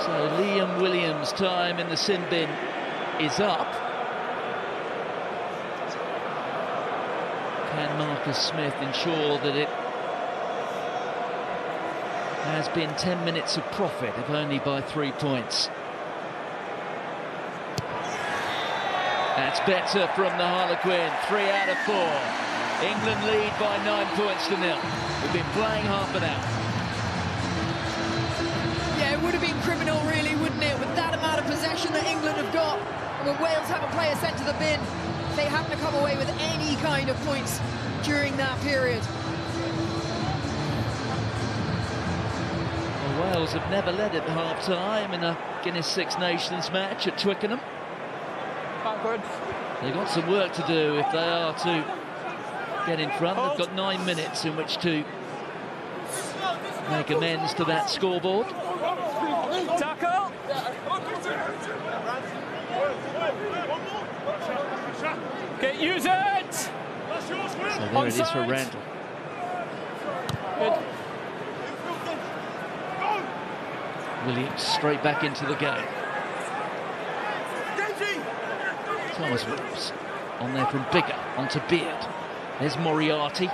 So Liam Williams' time in the sin bin is up. Can Marcus Smith ensure that it has been 10 minutes of profit, if only by 3 points? That's better from the Harlequin. 3 out of 4. England lead by 9 points to 0. We've been playing half an hour. Yeah, it would have been criminal, really, wouldn't it? With that amount of possession that England have got, and when Wales have a player sent to the bin, they happen to come away with any kind of points during that period. Well, Wales have never led at half-time in a Guinness Six Nations match at Twickenham. Backwards. They've got some work to do if they are to get in front. They've got 9 minutes in which to make amends to that scoreboard. Tackle. Okay, use it. So there it is for Randall. Good. Williams straight back into the game. Thomas Williams on there from Biggar, onto Beard. There's Moriarty.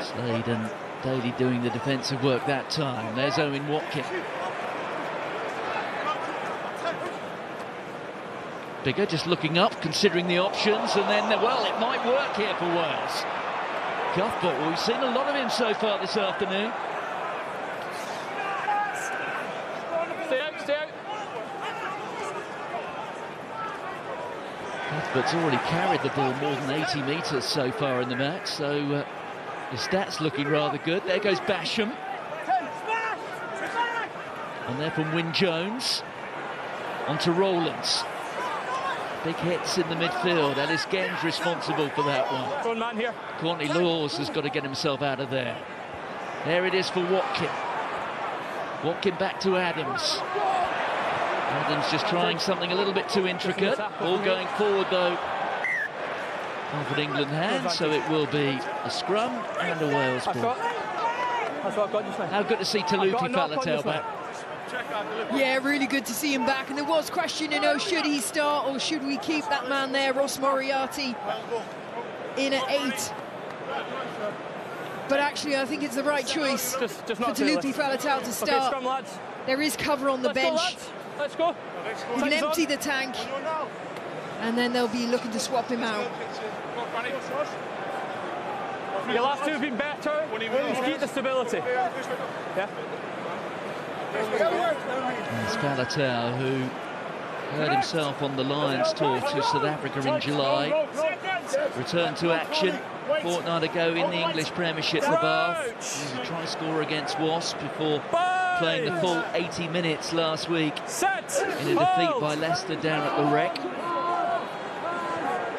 Slade and Daly doing the defensive work that time. There's Owen Watkin. Biggar just looking up, considering the options, and then, well, it might work here for Wales. Cuthbert, we've seen a lot of him so far this afternoon. Stay out, stay out. Cuthbert's already carried the ball more than 80 metres so far in the match, so his stats looking rather good. There goes Basham. And there from Wyn Jones. Onto Rowlands. Big hits in the midfield. Ellis Genge responsible for that one. One man here. Courtney Laws has got to get himself out of there. There it is for Watkin. Watkin back to Adams. Adams just trying something a little bit too intricate. Ball going forward though of an England hand, so it will be a scrum and a Wales ball. That's what I've got just now. How good to see Talupi Faletau back. Yeah, really good to see him back. And there was question, you know, should he start or should we keep that man there, Ross Moriarty, in at 8? But actually, I think it's the right choice for Talupi Faletau to start. Okay, scrum, lads. There is cover on the bench. Let's go. He can empty the tank, and then they'll be looking to swap him out. Your last two have been better. Just keep the stability. Yeah. It's Faletau, who hurt himself on the Lions tour to South Africa in July. Returned to action a fortnight ago in the English Premiership for Bath. He was a try scorer against Wasps before playing the full 80 minutes last week in a defeat by Leicester down at the Rec.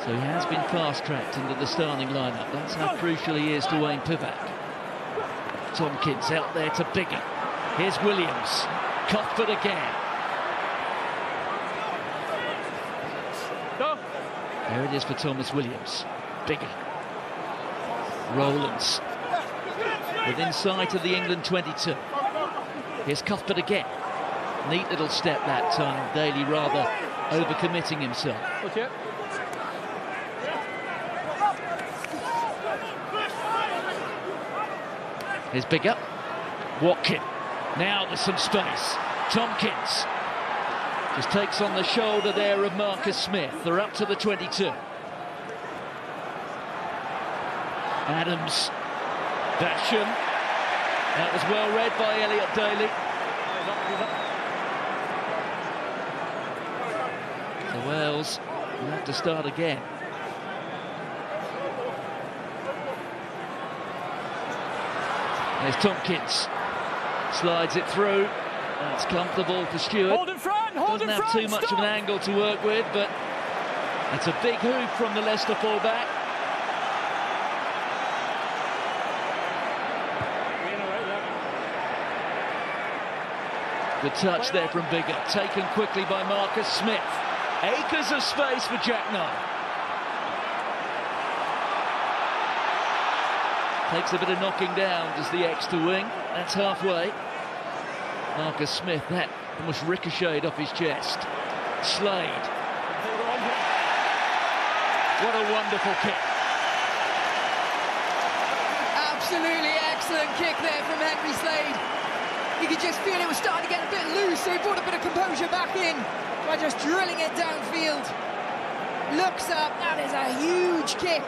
So he has been fast-tracked into the starting lineup. That's how crucial he is to Wayne Pivac. Tompkins out there to Biggar. Here's Williams. Cuthbert again. There it is for Thomas Williams. Biggar. Rowlands. Within sight of the England 22. Here's Cuthbert again. Neat little step that time. Daly rather overcommitting himself. Okay. Here's Biggar. Watkin. Now there's some space. Tompkins just takes on the shoulder there of Marcus Smith. They're up to the 22. Adams. Basham. That was well read by Elliot Daly. So Wales will have to start again. There's Tompkins. Slides it through. That's comfortable for Stewart. Hold in front, hold Doesn't in have front, too much stop. of an angle to work with, but that's a big hoop from the Leicester fullback. Good touch there from Biggar. Taken quickly by Marcus Smith. Acres of space for Jack Knight. Takes a bit of knocking down, does the extra wing. That's halfway. Marcus Smith, that almost ricocheted off his chest. Slade. What a wonderful kick. Absolutely excellent kick there from Henry Slade. You could just feel it was starting to get a bit loose, so he brought a bit of composure back in by just drilling it downfield. Looks up, that is a huge kick.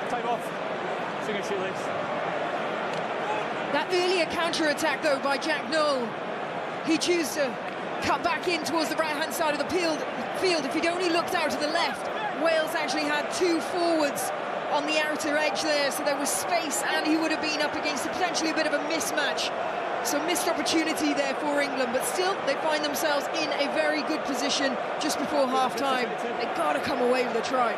Time off. Finger shoelace. That earlier counter-attack, though, by Jack Nowell, he chose to cut back in towards the right-hand side of the field. If he'd only looked out to the left, Wales actually had two forwards on the outer edge there, so there was space, and he would have been up against potentially a bit of a mismatch. So missed opportunity there for England, but still they find themselves in a very good position just before half-time. They've got to come away with a try.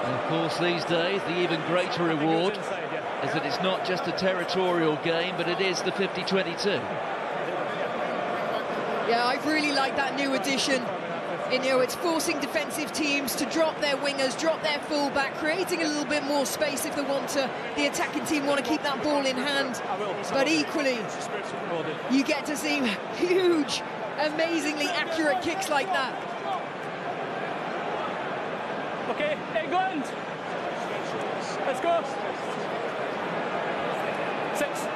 And of course, these days, the even greater reward is that it's not just a territorial game, but it is the 50-22. Yeah, I really like that new addition. You know, it's forcing defensive teams to drop their wingers, drop their fullback, creating a little bit more space if they want to. The attacking team want to keep that ball in hand, but equally, you get to see huge, amazingly accurate kicks like that. Okay, England. Let's go. 6.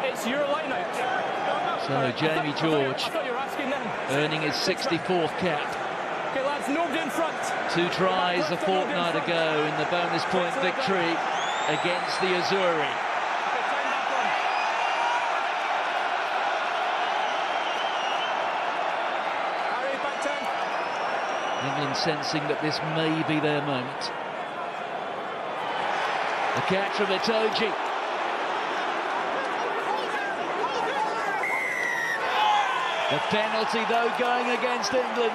It's your line out. So Jamie George earning his 64th cap. Okay, lads, nobody in front. 2 tries a fortnight ago in the bonus point victory against the Azzurri. England sensing that this may be their moment. The catch from Itoje. The penalty, though, going against England.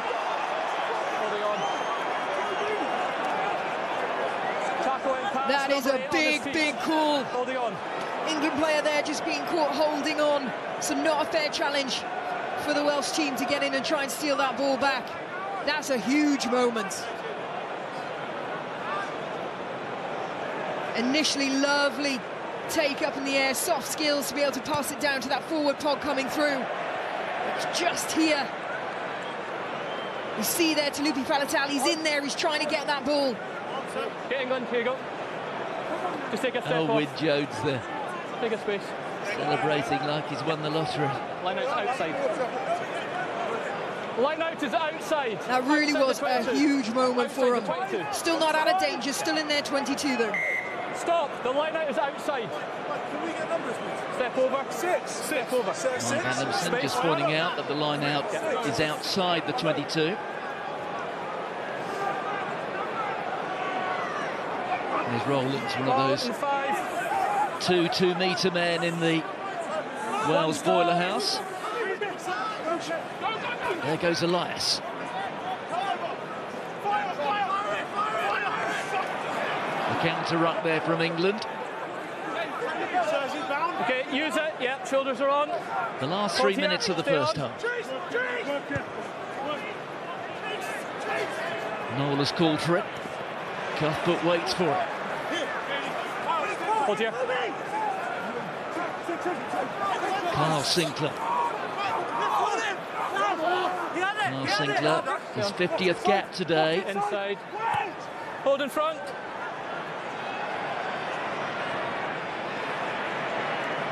That is a big, big call. Holding on. England player there just being caught holding on. So not a fair challenge for the Welsh team to get in and try and steal that ball back. That's a huge moment. Initially lovely take up in the air, soft skills to be able to pass it down to that forward pod coming through. It's just here. You see there Talupi Faletali's in there, he's trying to get that ball. Okay, England, here you go. Just take a step off. Wyn Jones there. Take a space. Celebrating like he's won the lottery. Line out's outside. Line out is outside. That really was a huge moment for him. Still not out of danger, still in their 22 though. Stop, the line out is outside. Can we get numbers, please? Step over. 6. Step over. Mike Adamson just pointing out that the line out is outside the 22. There's Rowlands, one of those 2-2-metre men in the Wales boiler house. There goes Elias. The counter-ruck there from England. Okay, use it. Yeah, shoulders are on. The last 3 minutes of the first half. Nowell has called for it. Cuthbert waits for it. Hold here. Kyle Sinclair. Kyle Sinclair, his 50th cap today. Inside. Hold in front.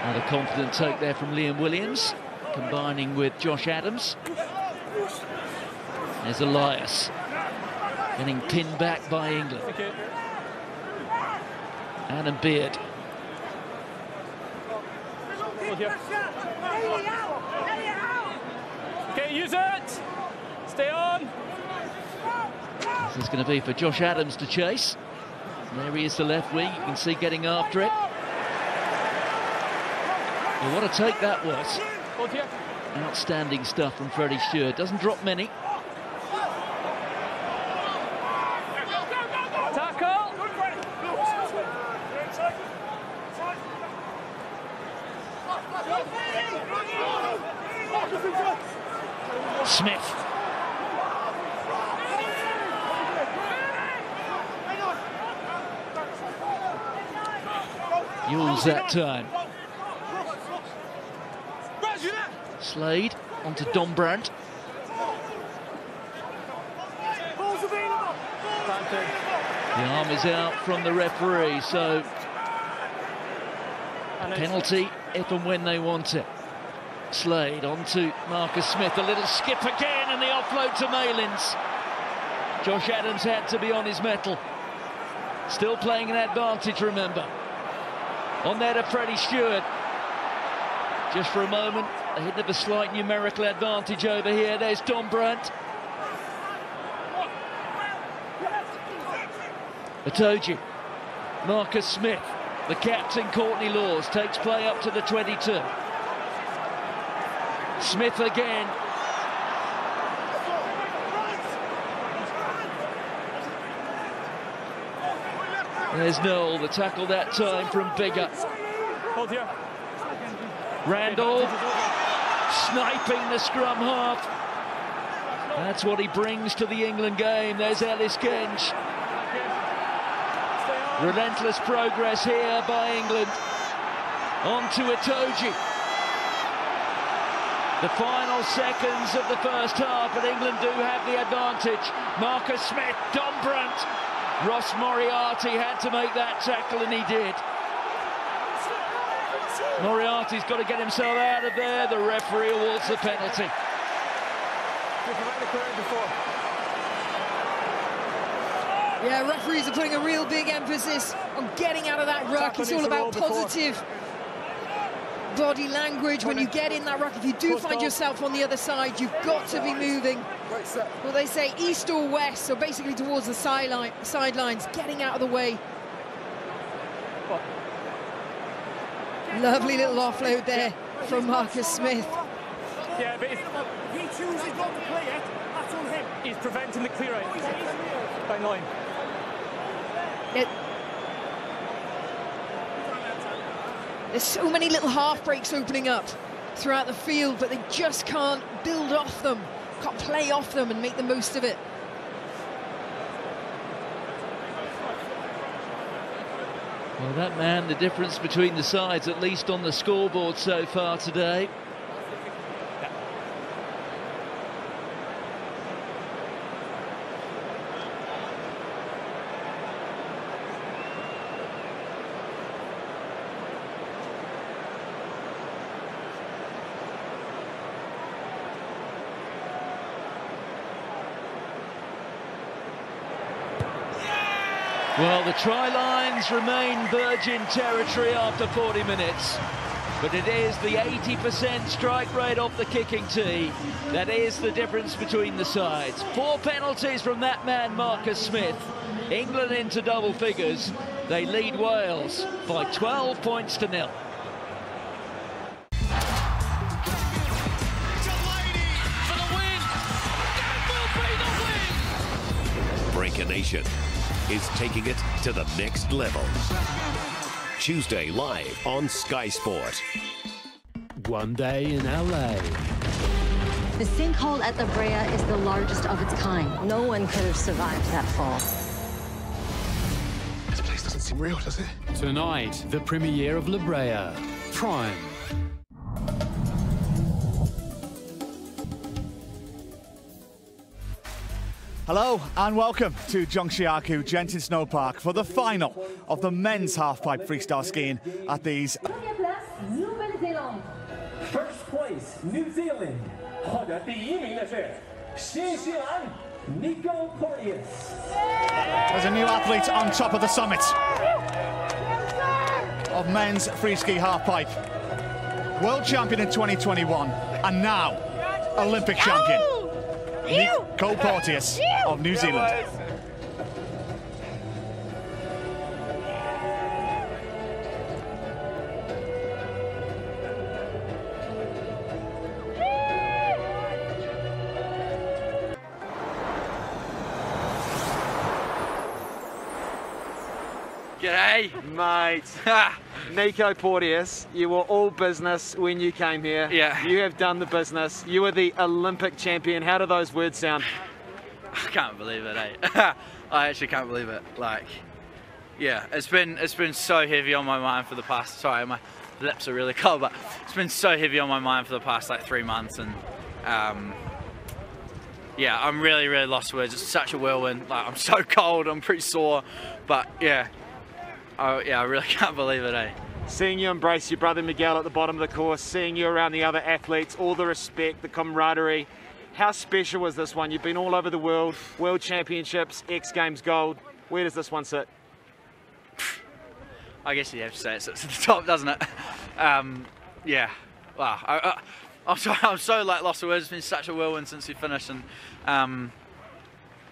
Another confident take there from Liam Williams, combining with Josh Adams. There's Elias, getting pinned back by England. Okay. Adam Beard. Hold here. Okay, use it. Stay on. This is going to be for Josh Adams to chase. And there he is, the left wing. You can see getting after it. Well, what a take that was. Hold here. Outstanding stuff from Freddie Stewart. Doesn't drop many. Tackle. Smith. Yules that time. Slade onto Dombrandt. The arm is out from the referee, so penalty if and when they want it. Slade onto Marcus Smith, a little skip again, and the offload to Malins. Josh Adams had to be on his mettle. Still playing an advantage, remember. On there to Freddie Stewart. Just for a moment, a hint of a slight numerical advantage over here. There's Dombrandt. Itoje. Marcus Smith. The captain, Courtney Lawes, takes play up to the 22. Smith again. There's Noel, the tackle that time from Biggar. Hold here. Randall sniping the scrum half. That's what he brings to the England game. There's Ellis Genge. Relentless progress here by England. On to Itoje. The final seconds of the first half, but England do have the advantage. Marcus Smith, Dombrandt. Ross Moriarty had to make that tackle, and he did. Moriarty's got to get himself out of there. The referee awards the penalty. Yeah, referees are putting a real big emphasis on getting out of that ruck. It's all about positive body language when you get in that ruck. If you do find yourself on the other side, you've got to be moving. Well, they say east or west, so basically towards the sidelines, getting out of the way. Lovely little offload there from Marcus Smith. Yeah, but if he chooses not to play it, that's on him. He's preventing the clear out. By line. There's so many little half breaks opening up throughout the field, but they just can't build off them, can't play off them and make the most of it. Well, that man, the difference between the sides, at least on the scoreboard so far today. Well, the try lines remain virgin territory after 40 minutes. But it is the 80% strike rate off the kicking tee. That is the difference between the sides. 4 penalties from that man, Marcus Smith. England into double figures. They lead Wales by 12 points to 0. Breaker Nation is taking it to the next level. Tuesday live on Sky Sport. One day in LA. The sinkhole at La Brea is the largest of its kind. No one could have survived that fall. This place doesn't seem real, does it? Tonight, the premiere of La Brea. Prime. Hello and welcome to Zhongshiaku Genting Snowpark for the final of the men's halfpipe freestyle skiing at these. First place, New Zealand. 获得第1名的是新西兰 Nico Porteous. There's a new athlete on top of the summit of men's free ski halfpipe. World champion in 2021 and now Olympic champion. Nico Porteous of New Zealand. G'day, mate. Nico Porteous, you were all business when you came here. Yeah. You have done the business. You were the Olympic champion. How do those words sound? I can't believe it, eh? I actually can't believe it. Like, Yeah, it's been so heavy on my mind for the past. Sorry, my lips are really cold, but it's been so heavy on my mind for the past like 3 months, and yeah, I'm really lost for words. It's such a whirlwind. Like, I'm so cold, I'm pretty sore, but yeah, I really can't believe it, eh? Seeing you embrace your brother Miguel at the bottom of the course, seeing you around the other athletes, all the respect, the camaraderie. How special was this one? You've been all over the world, World Championships, X Games gold. Where does this one sit? I guess you have to say it sits at the top, doesn't it? Yeah, wow. I'm so like lost for words. It's been such a whirlwind since we finished, and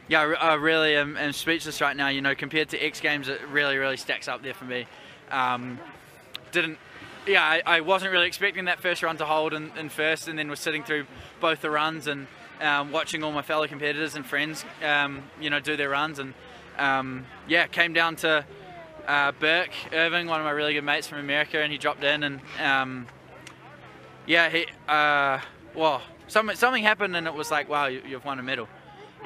yeah, I really am speechless right now. You know, compared to X Games, it really stacks up there for me. I wasn't really expecting that first run to hold in first, and then was sitting through both the runs and watching all my fellow competitors and friends, you know, do their runs, and yeah, came down to Burke Irving, one of my really good mates from America, and he dropped in, and yeah, well, something happened, and it was like, wow, you've won a medal.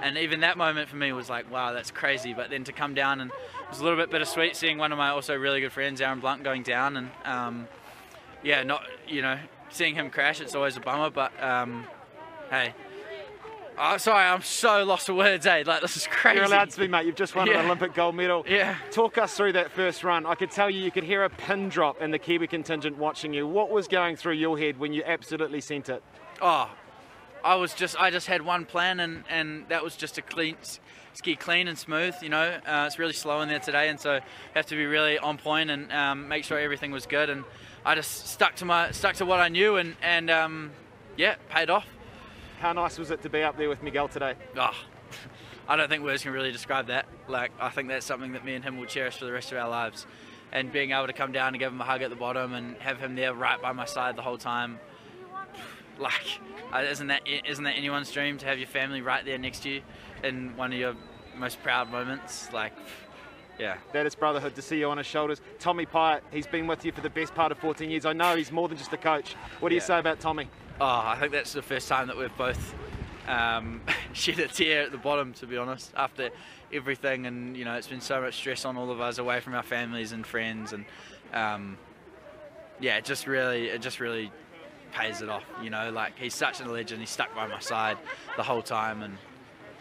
And even that moment for me was like, wow, that's crazy. But then to come down, and it was a little bit bittersweet seeing one of my also really good friends, Aaron Blunt, going down, and yeah, not, you know, seeing him crash, it's always a bummer. But hey, oh, sorry, I'm so lost for words, eh? Like, this is crazy. You're allowed to be, mate. You've just won an Olympic gold medal. Yeah. Talk us through that first run. I could tell you could hear a pin drop in the Kiwi contingent watching you. What was going through your head when you absolutely sent it? Oh, I just had one plan, and that was just to ski clean and smooth. You know, it's really slow in there today, and so you have to be really on point and make sure everything was good. And I just stuck to what I knew, and yeah, paid off. How nice was it to be up there with Miguel today? Oh, I don't think words can really describe that. Like, I think that's something that me and him will cherish for the rest of our lives. And being able to come down and give him a hug at the bottom and have him there right by my side the whole time, like, isn't that anyone's dream, to have your family right there next to you in one of your most proud moments? Like, yeah. That is brotherhood, to see you on his shoulders. Tommy Pyatt, he's been with you for the best part of 14 years. I know he's more than just a coach. What do you say about Tommy? Oh, I think that's the first time that we've both shed a tear at the bottom, to be honest, after everything. And, you know, it's been so much stress on all of us, away from our families and friends, and yeah, it just really pays it off, you know. Like, he's such a legend. He stuck by my side the whole time, and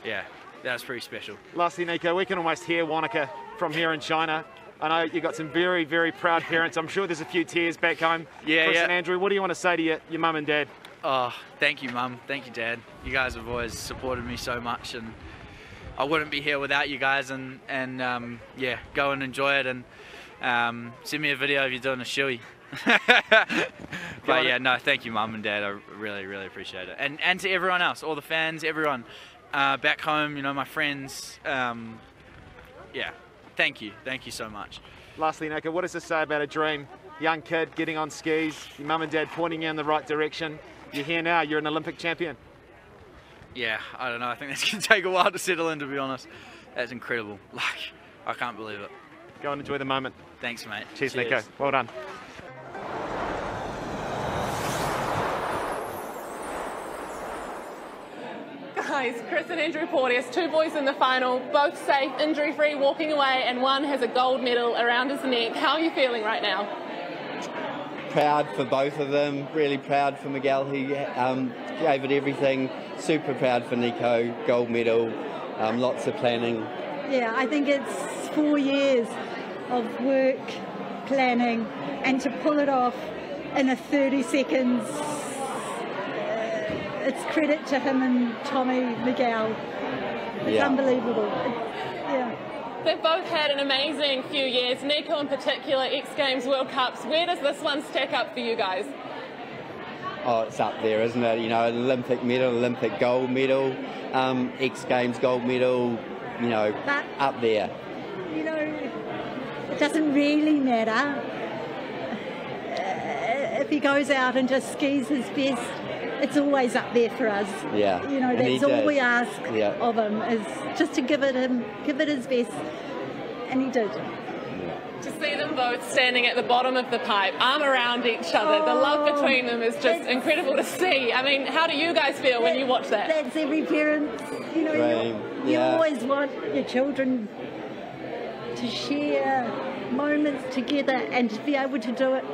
yeah, that was pretty special. Lastly, Nico, we can almost hear Wanaka from here in China. I know you've got some very proud parents. I'm sure there's a few tears back home. Yeah, Chris and Andrew, what do you want to say to your mum and dad? Oh, thank you, Mum. Thank you, Dad. You guys have always supported me so much, and I wouldn't be here without you guys. And yeah, go and enjoy it, and send me a video of you doing a shoey. But yeah, no, thank you, Mum and Dad. I really appreciate it. And to everyone else, all the fans, everyone back home, you know, my friends. Yeah, thank you so much. Lastly, Nico, what does this say about a dream? Young kid getting on skis, your mum and dad pointing you in the right direction. You're here now, you're an Olympic champion. Yeah, I don't know, I think that's going to take a while to settle in, to be honest. That's incredible. Like, I can't believe it. Go and enjoy the moment. Thanks, mate. Cheers. Nico. Well done. Guys, Chris and Andrew Porteous, two boys in the final, both safe, injury-free, walking away, and one has a gold medal around his neck. How are you feeling right now? Proud for both of them, really proud for Miguel. He gave it everything. Super proud for Nico, gold medal, lots of planning. Yeah, I think it's 4 years of work, planning, and to pull it off in a 30 seconds, it's credit to him and Tommy, Miguel. It's unbelievable. Yeah. They've both had an amazing few years, Nico in particular, X Games, World Cups. Where does this one stack up for you guys? Oh, it's up there, isn't it? You know, an Olympic medal, Olympic gold medal, X Games gold medal, you know, but, up there. You know, it doesn't really matter if he goes out and just skis his best. It's always up there for us. Yeah. You know, that's all we ask of him, is just to give it his best, and he did. To see them both standing at the bottom of the pipe, arm around each other, the love between them is just incredible to see. I mean, how do you guys feel when you watch that? That's every parent's, you know, you always want your children to to share moments together and to be able to do it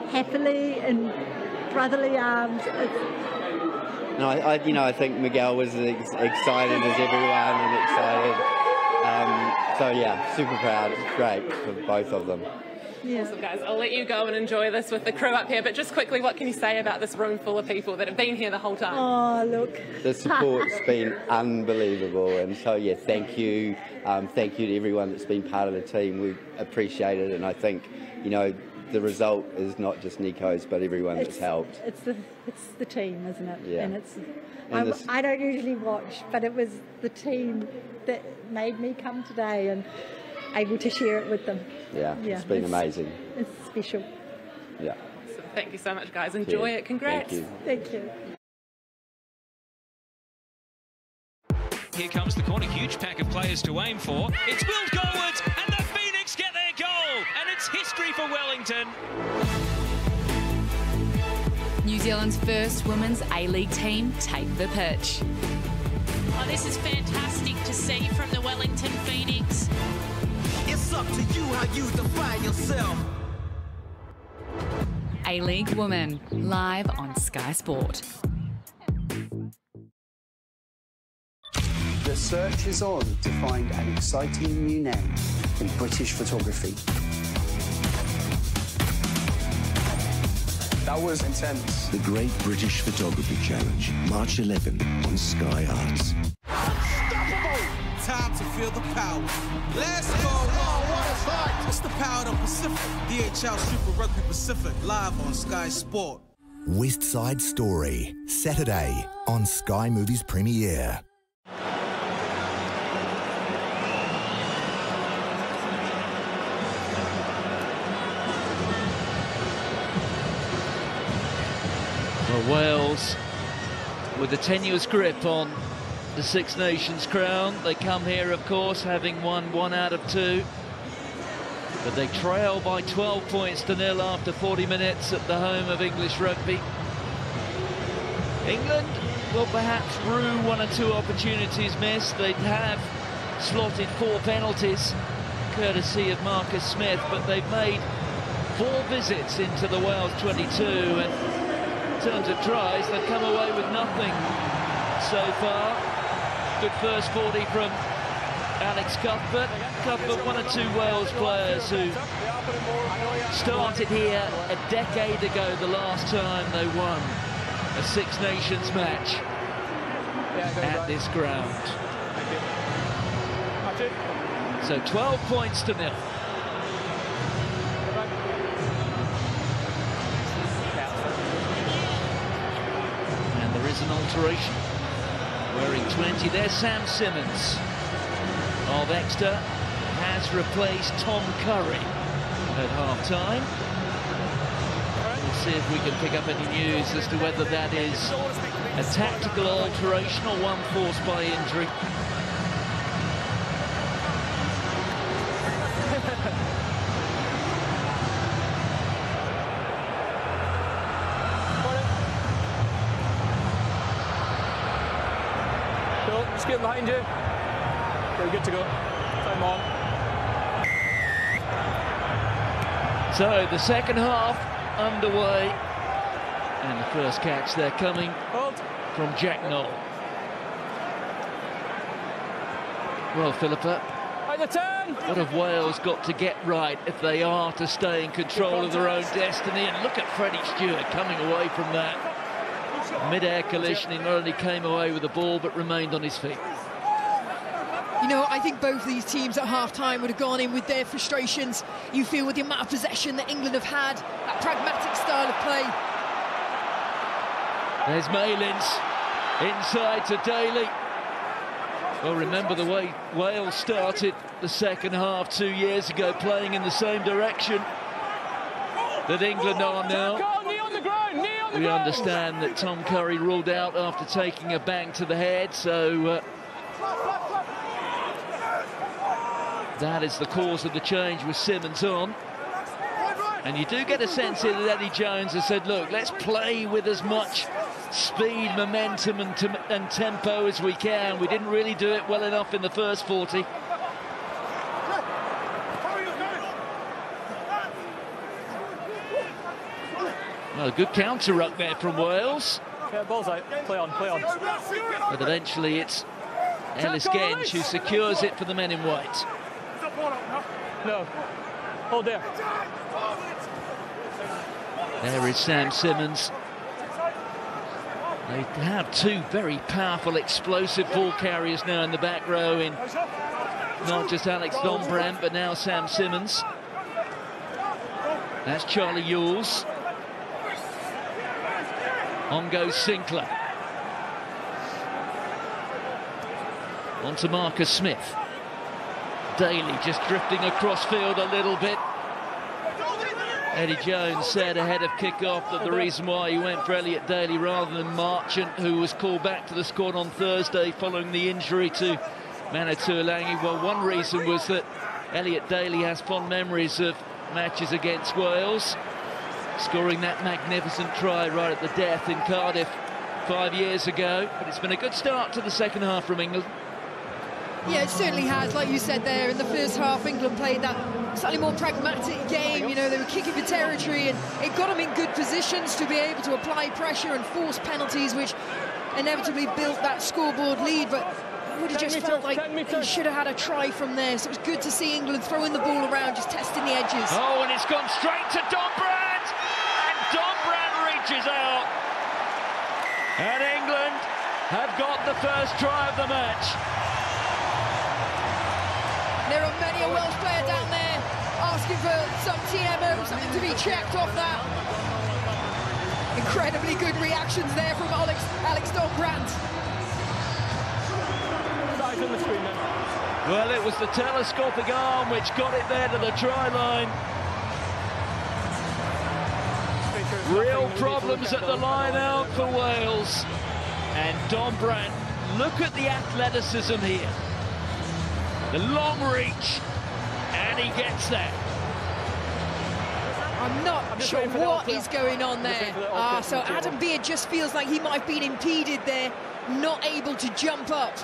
happily in brotherly arms. No, I think Miguel was as excited as everyone and excited. So yeah, super proud. It's great for both of them. Yeah. Awesome, guys. I'll let you go and enjoy this with the crew up here, but just quickly, what can you say about this room full of people that have been here the whole time? Oh, look. The support's been unbelievable, and so yeah, thank you. Thank you to everyone that's been part of the team. We appreciate it, and I think, the result is not just Nico's, but everyone that's helped. It's the team, isn't it? Yeah. And I don't usually watch, but it was the team that made me come today and able to share it with them. Yeah, it's been amazing. It's special. Yeah. So thank you so much, guys. Enjoy it. Congrats. Thank you. Thank you. Here comes the corner. Huge pack of players to aim for. It's Will Goldwood, and the Phoenix get their goal, and it's history for Wellington. New Zealand's first women's A-League team take the pitch. Oh, this is fantastic to see from the Wellington Phoenix. It's up to you how you define yourself. A-League Women, live on Sky Sport. The search is on to find an exciting new name in British photography. That was intense. The Great British Photography Challenge, March 11 on Sky Arts. Time to feel the power. Let's go. Oh, what a fight. It's the power of the Pacific. DHL Super Rugby Pacific, live on Sky Sport. West Side Story, Saturday on Sky Movies Premiere. Wales, with a tenuous grip on the Six Nations crown. They come here, of course, having won 1 out of 2. But they trail by 12 points to 0 after 40 minutes at the home of English rugby. England will perhaps rue 1 or 2 opportunities missed. They'd have slotted 4 penalties, courtesy of Marcus Smith, but they've made 4 visits into the Wales 22, and in terms of tries, they've come away with nothing so far. Good first 40 from Alex Cuthbert. Cuthbert, 1 or 2 Wales players who started here a decade ago, the last time they won a Six Nations match at this ground. So 12 points to 0. An alteration, wearing 20. There's Sam Simmons of Exeter, has replaced Tom Curry at half-time. We'll see if we can pick up any news as to whether that is a tactical alteration or one forced by injury. Just get behind you. We're good to go. Time on. So the second half underway, and the first catch there coming from Jack Knoll. Well, Philippa, what have Wales got to get right if they are to stay in control of their own destiny? And look at Freddie Stewart coming away from that mid-air collision. He not only came away with the ball but remained on his feet. I think both these teams at half-time would have gone in with their frustrations. You feel with the amount of possession that England have had, that pragmatic style of play. There's Malins inside to Daly. Well, remember the way Wales started the second half 2 years ago, playing in the same direction that England are now. We understand that Tom Curry ruled out after taking a bang to the head, so that is the cause of the change with Simmons on. And you do get a sense here that Eddie Jones has said, look, let's play with as much speed, momentum and tempo as we can. We didn't really do it well enough in the first 40. Well, good counter-ruck there from Wales. Yeah, ball's out. Play on, play on. But eventually it's Ellis Genge who secures it for the men in white. No. Hold there. There is Sam Simmonds. They have two very powerful, explosive ball carriers now in the back row, in not just Alex Dombrandt, but now Sam Simmonds. That's Charlie Ewels. On goes Sinclair. On to Marcus Smith. Daly just drifting across field a little bit. Eddie Jones said ahead of kick-off that the reason why he went for Elliot Daly rather than Marchant, who was called back to the squad on Thursday following the injury to Manitou Langi. Well, one reason was that Elliot Daly has fond memories of matches against Wales, scoring that magnificent try right at the death in Cardiff 5 years ago. But it's been a good start to the second half from England. Yeah, it certainly has. Like you said there, in the first half, England played that slightly more pragmatic game. You know, they were kicking for territory, and it got them in good positions to be able to apply pressure and force penalties, which inevitably built that scoreboard lead. But I would have just felt like they should have had a try from there. So it was good to see England throwing the ball around, just testing the edges. Oh, and it's gone straight to Dombrandt, and Dombrandt reaches out. And England have got the first try of the match. There are many a Welsh player down there asking for some TMO, something to be checked off that. Incredibly good reactions there from Alex Dombrandt. Well, it was the telescopic arm which got it there to the try line. Real problems at the line out for Wales. And Dombrandt, look at the athleticism here. The long reach, and he gets there. I'm not sure what is going on there. So Adam Beard just feels like he might have been impeded there, not able to jump up.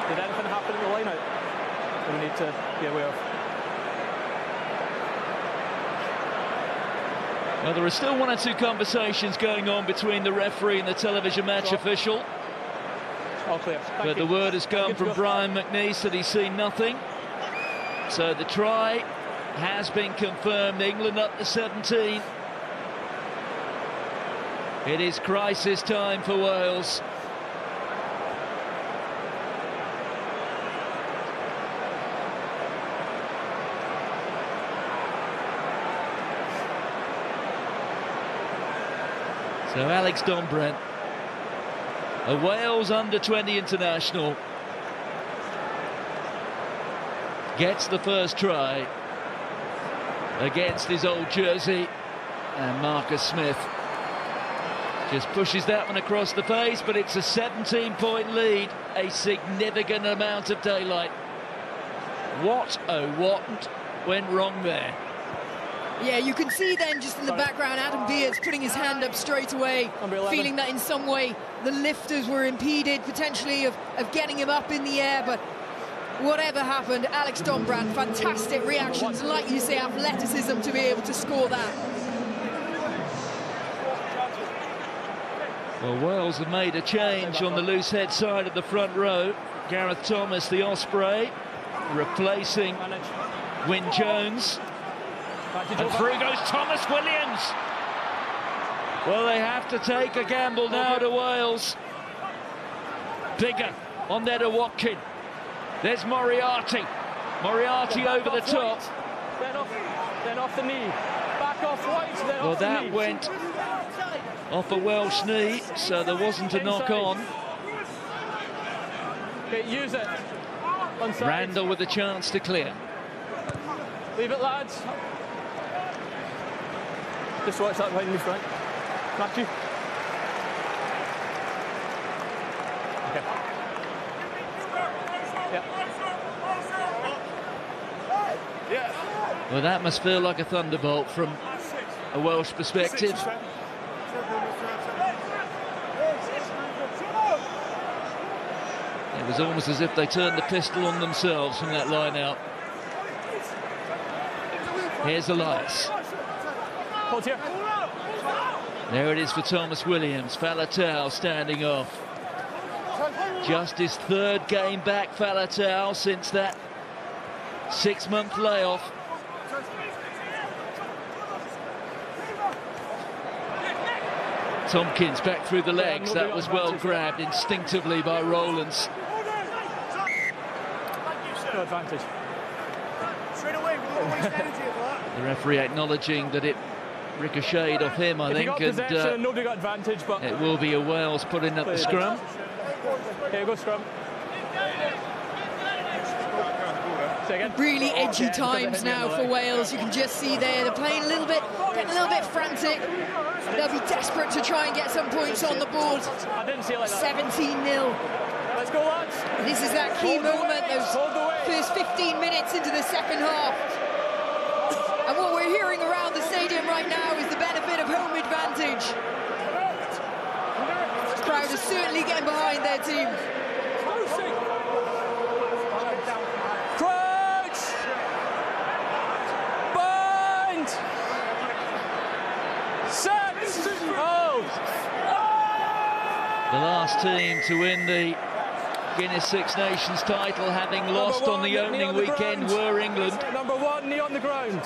Did anything happen in the line out that we need to be aware of? Well, there are still one or two conversations going on between the referee and the television match official. All clear. But the word has come from Brian McNeice that he's seen nothing. So the try has been confirmed. England up to 17. It is crisis time for Wales. So Alex Dombrandt, a Wales under-20 international, gets the first try against his old jersey, and Marcus Smith just pushes that one across the face, but it's a 17-point lead, a significant amount of daylight. What, oh what went wrong there? Yeah, you can see then just in the background, Adam Beard's putting his hand up straight away, feeling that in some way the lifters were impeded, potentially of getting him up in the air, but whatever happened, Alex Dombrandt, fantastic reactions, like you say, athleticism to be able to score that. Well, Wales have made a change on the loose head side of the front row. Gareth Thomas, the Osprey, replacing Wyn Jones. And through goes Thomas Williams. Well, they have to take a gamble now to Wales. Bigger on there to Watkin. There's Moriarty. Moriarty over the top. Then off the knee. Back off White. Well, that went off a Welsh knee, so there wasn't a knock on. Okay, use it. Randall with a chance to clear. Leave it, lads. Just watch that behind me, Frank. Matthew. Okay. Yeah. Well, that must feel like a thunderbolt from a Welsh perspective. It was almost as if they turned the pistol on themselves from that line out. Here's Elias. Hold here. There it is for Thomas Williams. Faletau standing off. Just his third game back, Faletau, since that 6-month layoff. Tompkins back through the legs. That was well grabbed instinctively by Rowlands. No advantage. The referee acknowledging that it ricocheted off him, I think, and nobody got advantage, but it will be a Wales putting up the scrum. Here goes scrum. Really edgy times now for Wales. You can just see there they're playing a little bit, getting a little bit frantic. They'll be desperate to try and get some points on the board. I didn't see it like that. 17-0. Let's go, lads. This is that key moment, those first 15 minutes into the second half. And what we're hearing around the stadium right now is the benefit of home advantage. The crowd is certainly getting behind their team. Crouch! Bind! Set! Hold! The last team to win the Guinness Six Nations title, having lost on the opening weekend, were England. Number 1, knee on the ground.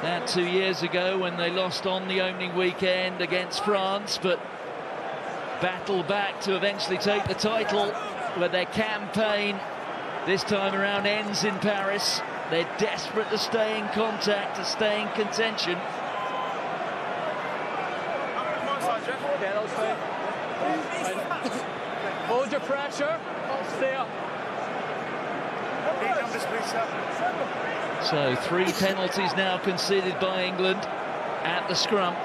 That 2 years ago when they lost on the opening weekend against France, but battled back to eventually take the title, where their campaign this time around ends in Paris. They're desperate to stay in contact, to stay in contention. Hold your pressure. Stay up. So 3 penalties now conceded by England at the scrum.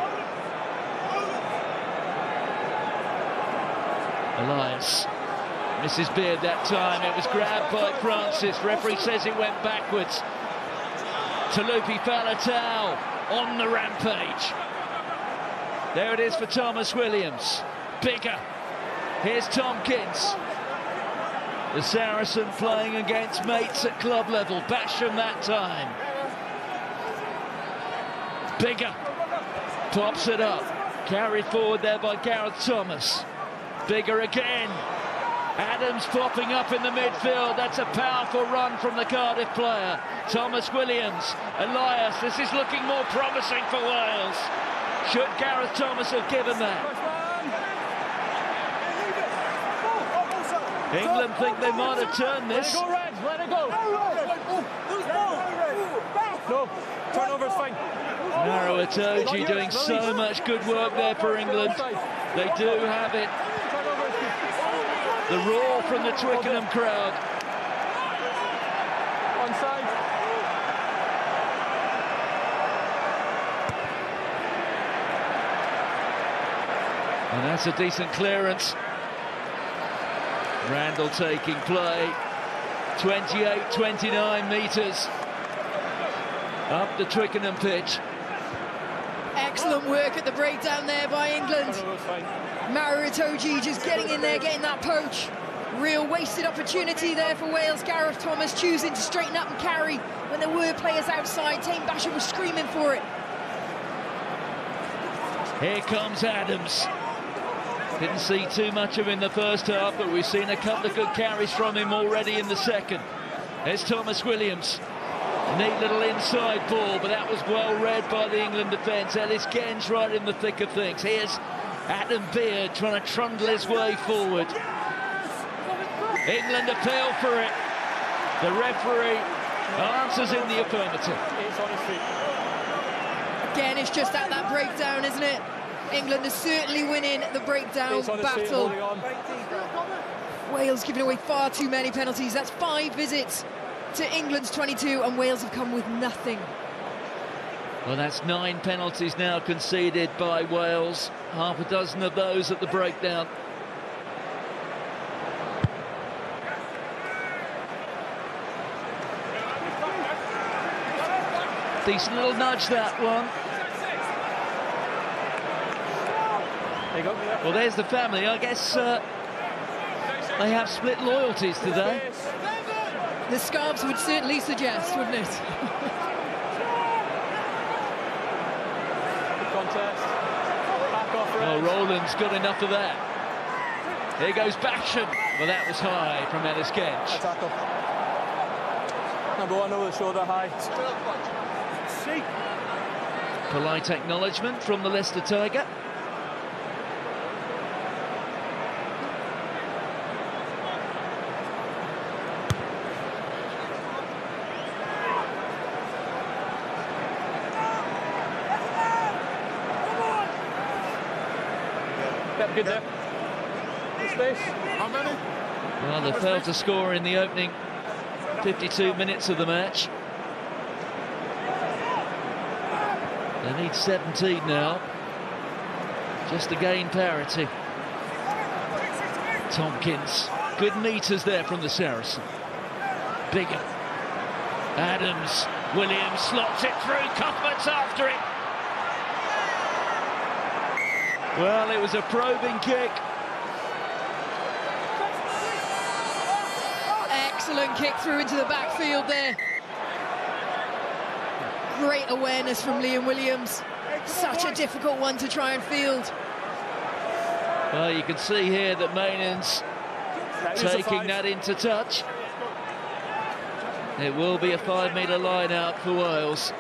Elias misses Beard that time. It was grabbed by Francis. Referee says it went backwards. Talupi Faletau on the rampage. There it is for Thomas Williams. Bigger. Here's Tompkins. The Saracen playing against mates at club level. Basham that time. Bigger. Pops it up. Carried forward there by Gareth Thomas. Bigger again. Adams popping up in the midfield. That's a powerful run from the Cardiff player. Thomas Williams. Elias. This is looking more promising for Wales. Should Gareth Thomas have given that? England think they might have turned this. Let it go, Reg. Let it go. No, turnover's fine. Maro Itoje doing so much good work there for England. They do have it. The roar from the Twickenham crowd. Onside. And that's a decent clearance. Randall taking play. 28-29 metres up the Twickenham pitch. Excellent work at the breakdown there by England. Maro Itoje just getting in there, getting that poach. Real wasted opportunity there for Wales. Gareth Thomas choosing to straighten up and carry when there were players outside. Taine Basham was screaming for it. Here comes Adams. Didn't see too much of him in the first half, but we've seen a couple of good carries from him already in the second. There's Thomas Williams. Neat little inside ball, but that was well read by the England defence. Ellis Genge right in the thick of things. Here's Adam Beard trying to trundle his way forward. England appeal for it. The referee answers in the affirmative. Again, it's just at that breakdown, isn't it? England is certainly winning the breakdown battle. Wales giving away far too many penalties. That's 5 visits to England's 22, and Wales have come with nothing. Well, that's 9 penalties now conceded by Wales. Half a dozen of those at the breakdown. Decent little nudge, that one. There you go. Well, there's the family. I guess they have split loyalties today. The scarves would certainly suggest, wouldn't it? Oh, Rowland's got enough of that. Here goes Basham. Well, that was high from Ellis Gench. Tackle. Number 1 over the shoulder, high. Polite acknowledgement from the Leicester Tiger. Yep, good there. Good space. How many? Well, they failed to score in the opening 52 minutes of the match. They need 17 now, just to gain parity. Tompkins, good meters there from the Saracen. Bigger. Adams, Williams slots it through, Cuthbert's after it. Well, it was a probing kick. Excellent kick through into the backfield there. Great awareness from Liam Williams. Such a difficult one to try and field. Well, you can see here that Maynard's taking that into touch. It will be a 5-metre line out for Wales.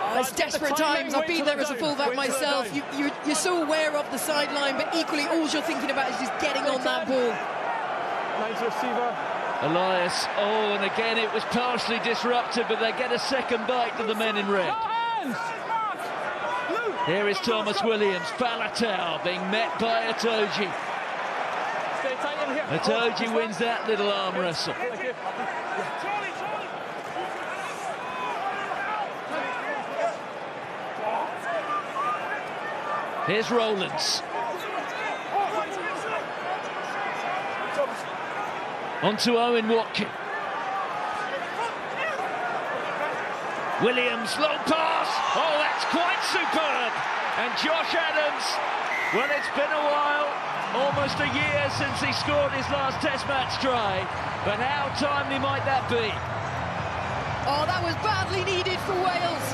Oh, it's desperate times. I've been there as a fullback myself. You're so aware of the sideline, but equally all you're thinking about is just getting on that ball. Nice receiver. Elias, oh, and again it was partially disrupted, but they get a second bite to the men in red. Here is Thomas Williams, Faletau being met by Itoje. Itoje wins that little arm wrestle. Here's Rowlands. On to Owen Watkin. Williams, long pass. Oh, that's quite superb. And Josh Adams, well, it's been a while, almost a year since he scored his last Test match try. But how timely might that be? Oh, that was badly needed for Wales.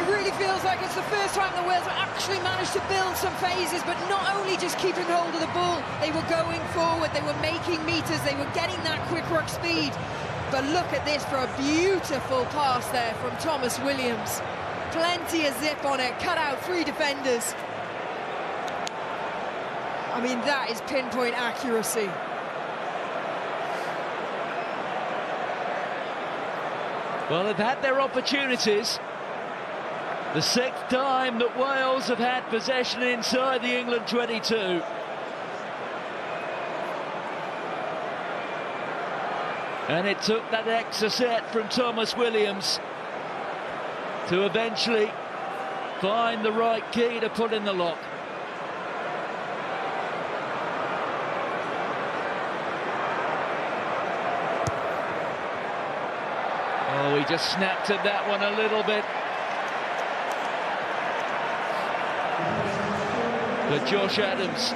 It really feels like it's the first time that Wales have actually managed to build some phases, but not only just keeping hold of the ball, they were going forward, they were making meters, they were getting that quick ruck speed. But look at this for a beautiful pass there from Thomas Williams. Plenty of zip on it, cut out 3 defenders. I mean, that is pinpoint accuracy. Well, they've had their opportunities. The 6th time that Wales have had possession inside the England 22. And it took that extra set from Thomas Williams to eventually find the right key to put in the lock. Oh, he just snapped at that one a little bit. But Josh Adams,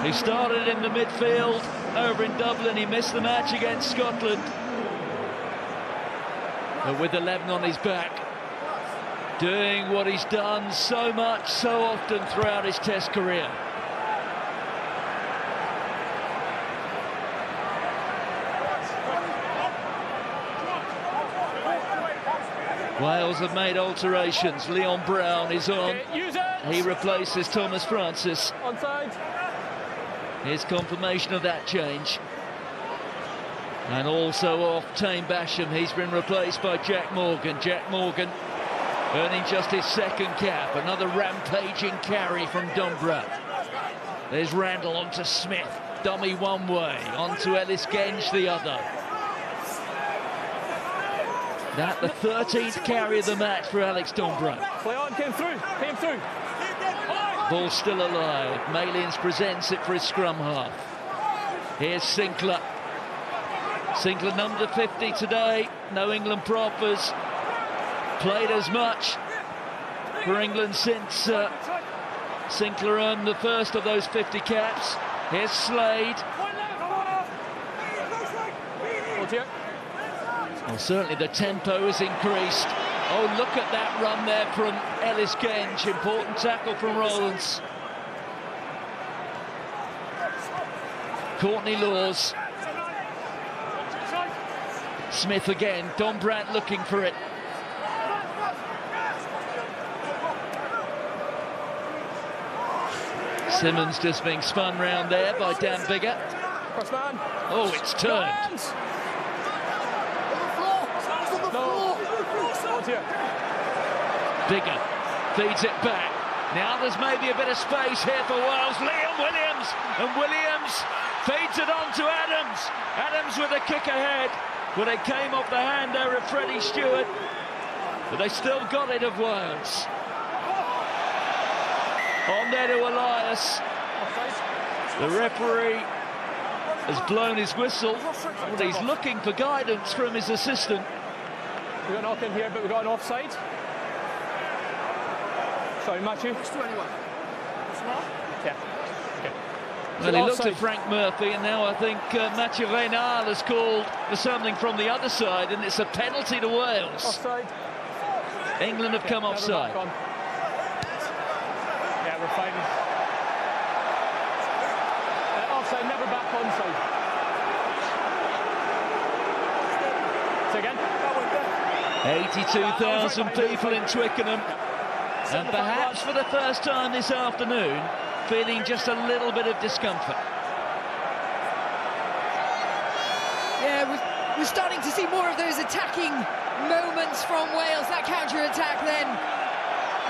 he started in the midfield over in Dublin. He missed the match against Scotland. But with 11 on his back, doing what he's done so much, so often throughout his Test career. Wales have made alterations. Leon Brown is on. He replaces Thomas Francis. Onside. Here's confirmation of that change. And also off Tame Basham. He's been replaced by Jack Morgan. Jack Morgan earning just his 2nd cap. Another rampaging carry from Dombra. There's Randall onto Smith. Dummy one way. Onto Ellis Gench the other. That the 13th carry of the match for Alex Dombra. Play on, came through. Ball still alive. Malians presents it for his scrum half. Here's Sinclair. Sinclair number 50 today. No England proppers. Played as much for England since Sinclair earned the first of those 50 caps. Here's Slade. Well, certainly the tempo has increased. Oh, look at that run there from Ellis Genge. Important tackle from Rowlands. Courtney Laws. Smith again. Don Brandt looking for it. Simmons just being spun round there by Dan Biggar. Oh, it's turned. Biggar feeds it back. Now there's maybe a bit of space here for Wales. Liam Williams, and Williams feeds it on to Adams. Adams with a kick ahead. Well, it came off the hand there of Freddie Stewart, but they still got it of Wales. On there to Elias. The referee has blown his whistle. Well, he's looking for guidance from his assistant. We got a knock in here, but we got an offside. Sorry, Matthew. Yeah. Okay. Well, he looked at Frank Murphy, and now I think Mathieu Reynal has called for something from the other side, and it's a penalty to Wales. Offside. England have come offside. Yeah, we're fighting. Offside, never back onside. Say again. 82,000 people in Twickenham, and perhaps for the first time this afternoon, feeling just a little bit of discomfort. Yeah, we're starting to see more of those attacking moments from Wales. That counter-attack then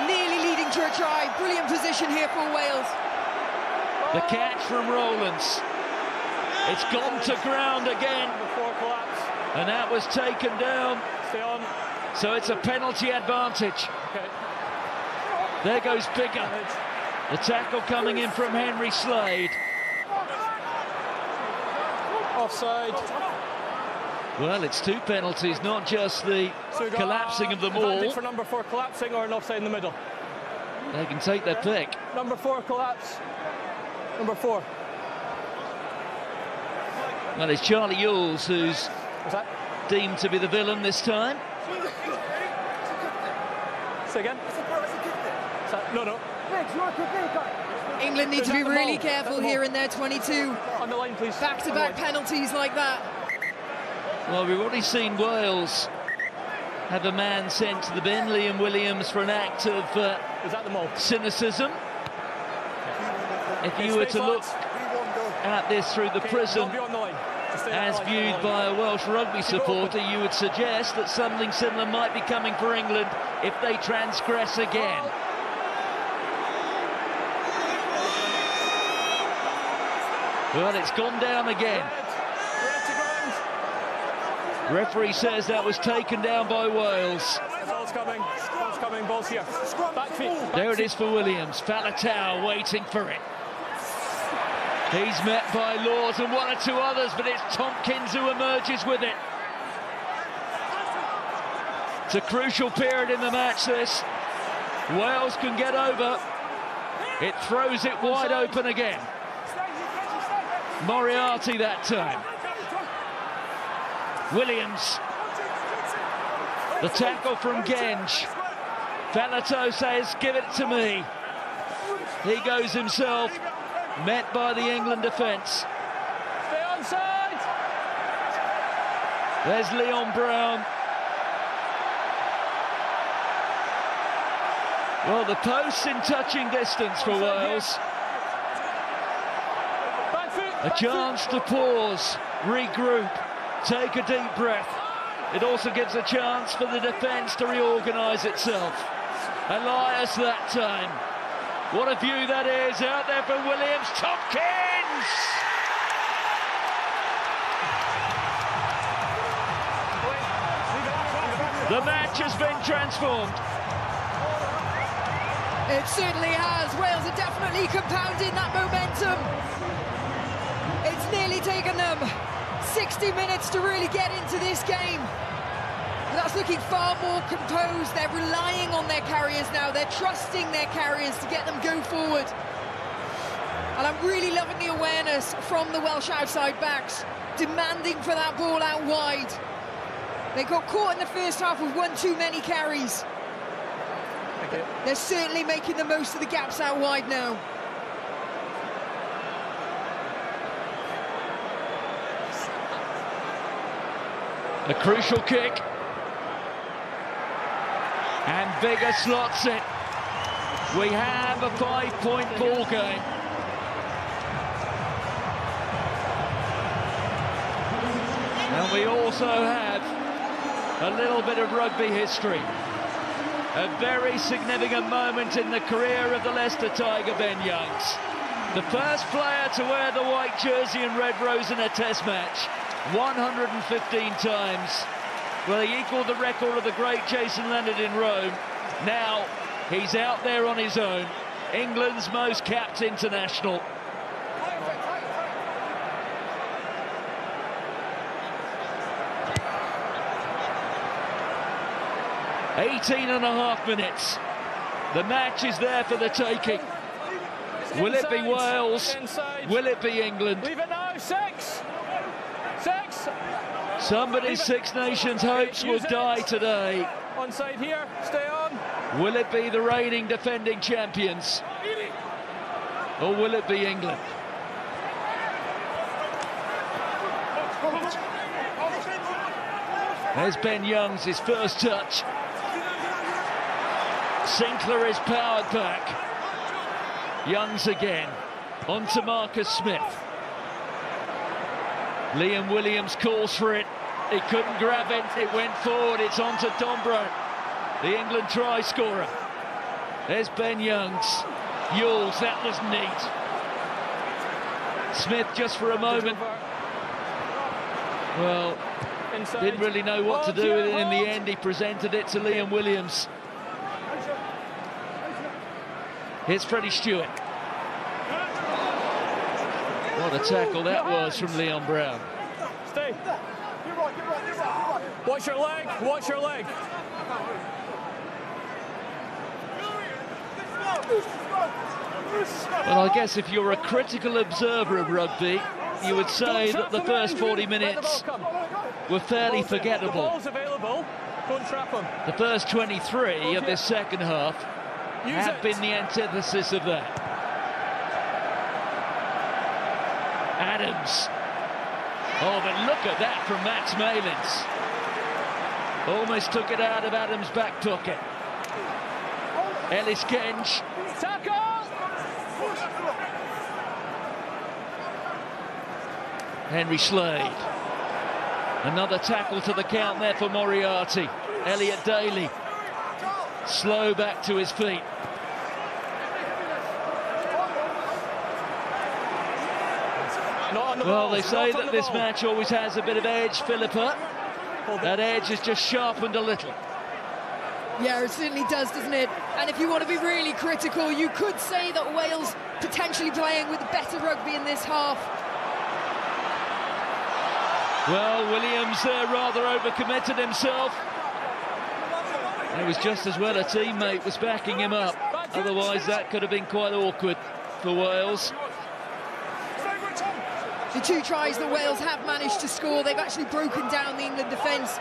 nearly leading to a try. Brilliant position here for Wales. The catch from Rowlands. It's gone to ground again. And that was taken down. So it's a penalty advantage. There goes Biggar. The tackle coming in from Henry Slade. Offside. Well, it's two penalties, not just the collapsing of the ball. For number 4 collapsing or an offside in the middle? They can take their pick. Number 4 collapse. Number 4. Well, it's Charlie Ewels who's deemed to be the villain this time. Say again? No. England need to be really careful here in their 22. On the line, please. Back-to-back penalties like that. Well, we've already seen Wales have a man sent to the bin, Liam Williams, for an act of cynicism. If you were to look at this through the prism as viewed by a Welsh rugby supporter, you would suggest that something similar might be coming for England if they transgress again. Well, it's gone down again. Referee says that was taken down by Wales. Ball's coming, ball's here. Back feet. There it is for Williams. Faletau waiting for it. He's met by Laws and one or two others, but it's Tompkins who emerges with it. It's a crucial period in the match, this. Wales can get over. It throws it wide open again. Moriarty that time. Williams. The tackle from Genge. Faletau says, give it to me. He goes himself, met by the England defence. Stay onside. There's Leon Brown. Well, the post's in touching distance for Wales. A chance to pause, regroup, take a deep breath. It also gives a chance for the defence to reorganise itself. Elias that time. What a view that is out there for Williams. Tompkins! The match has been transformed. It certainly has. Wales are definitely compounding that momentum. It's nearly taken them 60 minutes to really get into this game. That's looking far more composed. They're relying on their carriers now. They're trusting their carriers to get them go forward. And I'm really loving the awareness from the Welsh outside backs, demanding for that ball out wide. They got caught in the first half with one too many carries. They're certainly making the most of the gaps out wide now. A crucial kick. And Biggar slots it. We have a 5-point ball game. And we also have a little bit of rugby history. A very significant moment in the career of the Leicester Tiger, Ben Youngs. The first player to wear the white jersey and red rose in a test match 115 times. Well, he equalled the record of the great Jason Leonard in Rome. Now he's out there on his own, England's most capped international. .5 minutes. The match is there for the taking. Will it be Wales? Will it be England? Leave it now, 6. Somebody's Six Nations hopes will die today. Onside here, stay on. Will it be the reigning defending champions? Or will it be England? There's Ben Youngs, his first touch. Sinclair is powered back. Youngs again, on to Marcus Smith. Liam Williams calls for it. He couldn't grab it, it went forward, it's on to Dombrand, the England try scorer. There's Ben Youngs. Yules, that was neat. Smith just for a moment. Well, didn't really know what to do with it in the end. He presented it to Liam Williams. Here's Freddie Stewart. What a tackle that was from Leon Brown. Stay. Watch your leg, watch your leg. Well, I guess if you're a critical observer of rugby, you would say that the first 40 minutes were fairly forgettable. The first 23 of this second half have been the antithesis of that. Adams. Oh, but look at that from Max Malins. Almost took it out of Adams' back pocket. Ellis Genge. Tackle! Henry Slade. Another tackle to the count there for Moriarty. Elliot Daly. Slow back to his feet. Well, they say that this match always has a bit of edge, Philippa. That edge has just sharpened a little. Yeah, it certainly does, doesn't it? And if you want to be really critical, you could say that Wales potentially playing with better rugby in this half. Well, Williams rather overcommitted himself. It was just as well a teammate was backing him up. Otherwise, that could have been quite awkward for Wales. The 2 tries that Wales have managed to score, they've actually broken down the England defence,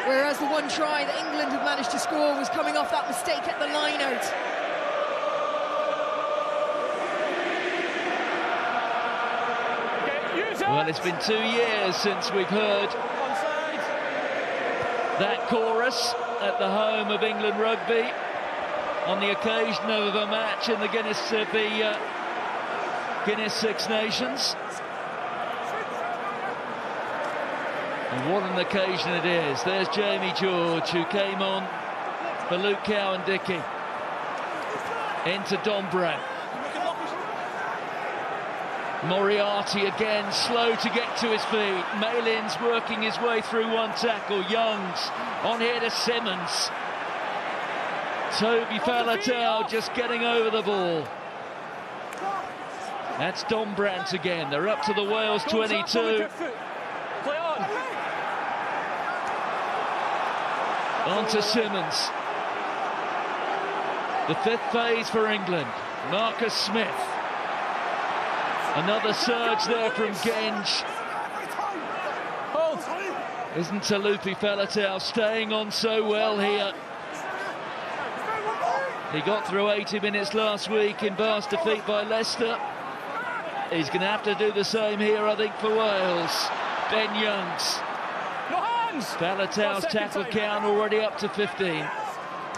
whereas the 1 try that England have managed to score was coming off that mistake at the line-out. Well, it's been 2 years since we've heard that chorus at the home of England Rugby on the occasion of a match in the Guinness Six Nations. And what an occasion it is. There's Jamie George, who came on for Luke Cowan-Dickie. Into Dombrand. Moriarty again, slow to get to his feet. Malins working his way through 1 tackle. Youngs on here to Simmons. Toby Faletau just getting over the ball. That's Dombrand again. They're up to the Wales 22. On to Simmons. The 5th phase for England. Marcus Smith. Another surge there from Genge. Isn't Talupi Faletau staying on so well here? He got through 80 minutes last week in Bath's defeat by Leicester. He's going to have to do the same here, I think, for Wales. Ben Youngs. Faletau's tackle count already up to 15.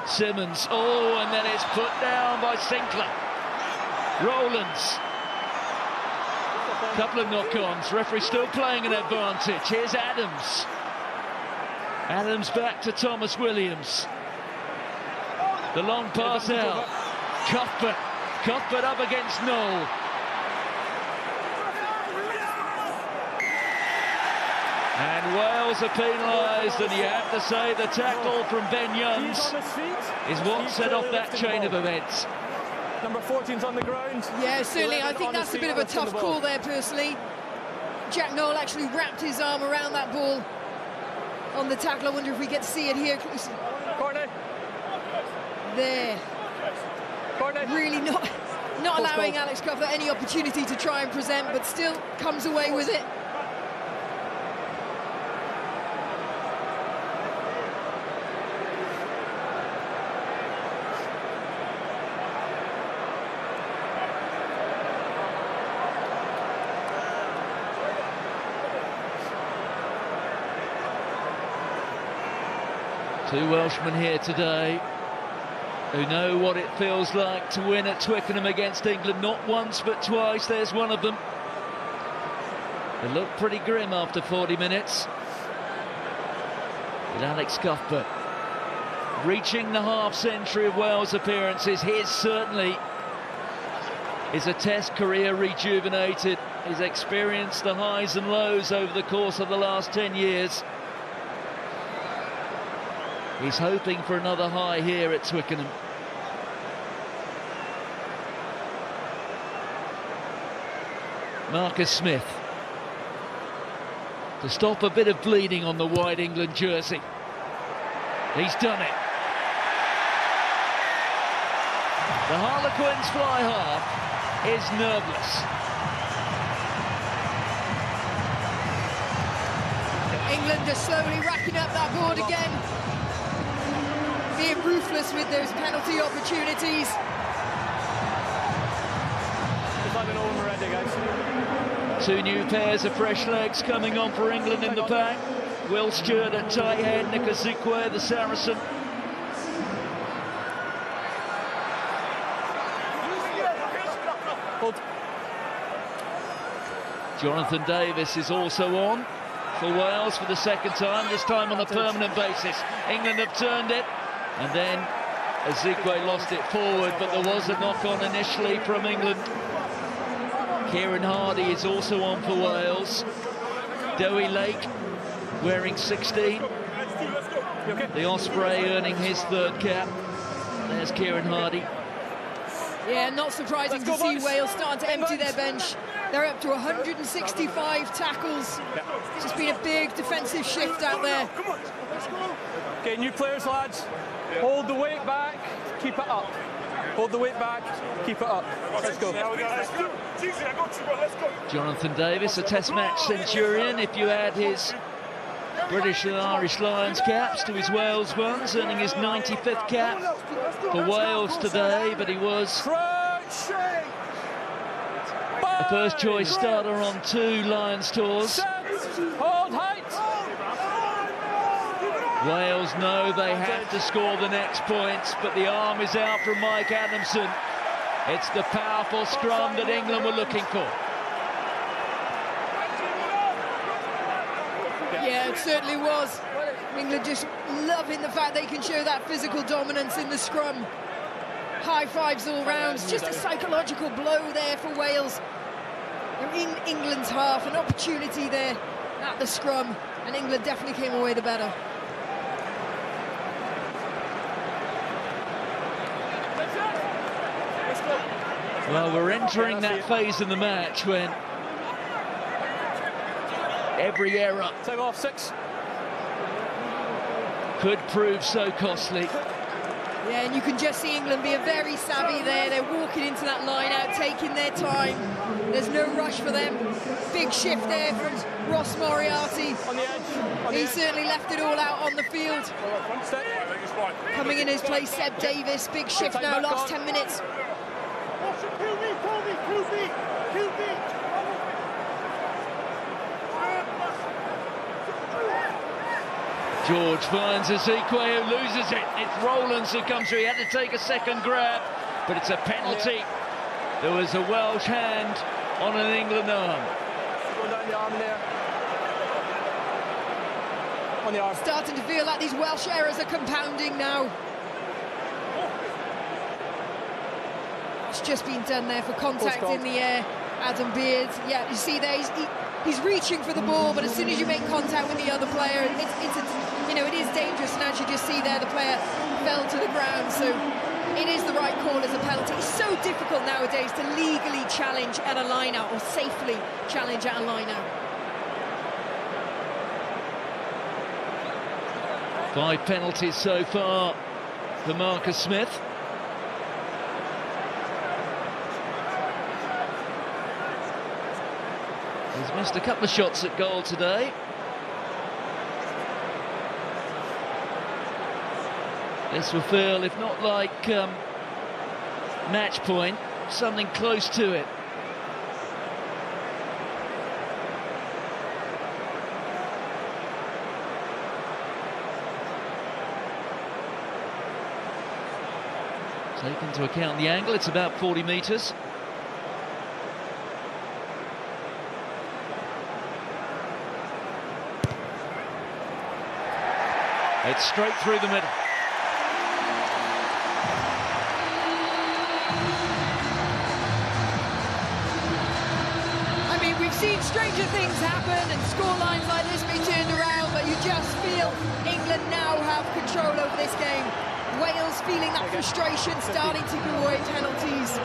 Simmons, oh, and then it's put down by Sinclair. Rowlands. Couple of knock-ons. Referee still playing an advantage. Here's Adams. Adams back to Thomas Williams. The long pass out. Cuthbert up against Noel. And Wales are penalised, and you have to say the tackle from Ben Youngs is what set off that chain of events. Number 14's on the ground. Yeah, certainly. I think that's a bit of a tough call there, personally. Jack Noel actually wrapped his arm around that ball on the tackle. I wonder if we get to see it here closely. There. Really not allowing Alex Cuthbert any opportunity to try and present, but still comes away with it. Two Welshmen here today who know what it feels like to win at Twickenham against England, not once but twice. There's one of them. They look pretty grim after 40 minutes. With Alex Cuthbert reaching the half-century of Wales appearances. His certainly is a Test career rejuvenated. He's experienced the highs and lows over the course of the last 10 years. He's hoping for another high here at Twickenham. Marcus Smith to stop a bit of bleeding on the white England jersey. He's done it. The Harlequins fly half is nerveless. England are slowly racking up that board again. Being ruthless with those penalty opportunities. Two new pairs of fresh legs coming on for England in the pack. Will Stewart at tight head, Nick Ezekwe, the Saracen. Jonathan Davies is also on for Wales for the second time, this time on a permanent basis. England have turned it. And then Ezekwe lost it forward, but there was a knock-on initially from England. Kieran Hardy is also on for Wales. Dewi Lake wearing 16. The Osprey earning his third cap. There's Kieran Hardy. Yeah, not surprising to see Wales starting to empty their bench. They're up to 165 tackles. It's just been a big defensive shift out there. Okay, new players, lads. Hold the weight back, keep it up. Hold the weight back, keep it up. Let's go. Jonathan Davies, a Test match centurion. If you add his British and Irish Lions caps to his Wales ones, earning his 95th cap for Wales today, but he was a first choice starter on 2 Lions tours. Hold height. Wales know they have to score the next points, but the arm is out from Mike Adamson. It's the powerful scrum that England were looking for. Yeah, it certainly was. England just loving the fact they can show that physical dominance in the scrum. High fives all round. It's just a psychological blow there for Wales. They're in England's half, an opportunity there at the scrum, and England definitely came away the better. Well, we're entering that phase in the match when every error time off 6 could prove so costly. Yeah, and you can just see England being very savvy there. They're walking into that line out, taking their time. There's no rush for them. Big shift there from Ross Moriarty. On the edge. He certainly left it all out on the field. Coming in his place, Seb Davis. Big shift now, last 10 minutes. George finds Ezekiel, who loses it. It's Rowlands who comes through. He had to take a second grab, but it's a penalty. There was a Welsh hand on an England arm. Going down the arm there. On the arm. Starting to feel like these Welsh errors are compounding now. It's just been done there for contact in the air. Adam Beard, yeah, you see there, he's reaching for the ball, but as soon as you make contact with the other player, it is dangerous. And as you just see there, the player fell to the ground, so it is the right call as a penalty. It's so difficult nowadays to legally challenge at a line-out or safely challenge at a line-out. 5 penalties so far for Marcus Smith. He's missed a couple of shots at goal today. This will feel, if not like match point, something close to it. Take into account the angle, it's about 40 metres. It's straight through the middle. I mean, we've seen stranger things happen and scorelines like this be turned around, but you just feel England now have control over this game. Wales feeling that frustration, starting to give away penalties.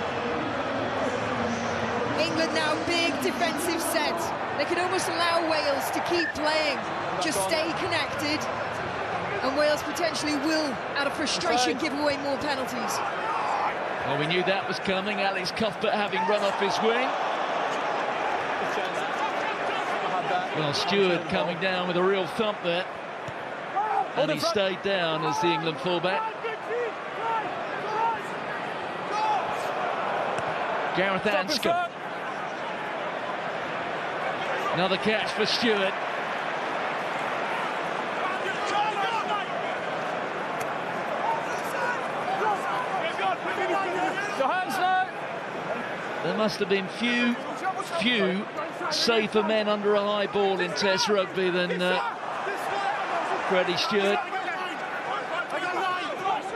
England now big defensive set. They can almost allow Wales to keep playing, just stay connected. And Wales potentially will, out of frustration, give away more penalties. Well, we knew that was coming. Alex Cuthbert having run off his wing. Well, Stewart coming down with a real thump there. And he stayed down as the England fullback. Gareth Anscombe. Another catch for Stewart. There must have been few safer men under a high ball in Test rugby than Freddie Stewart.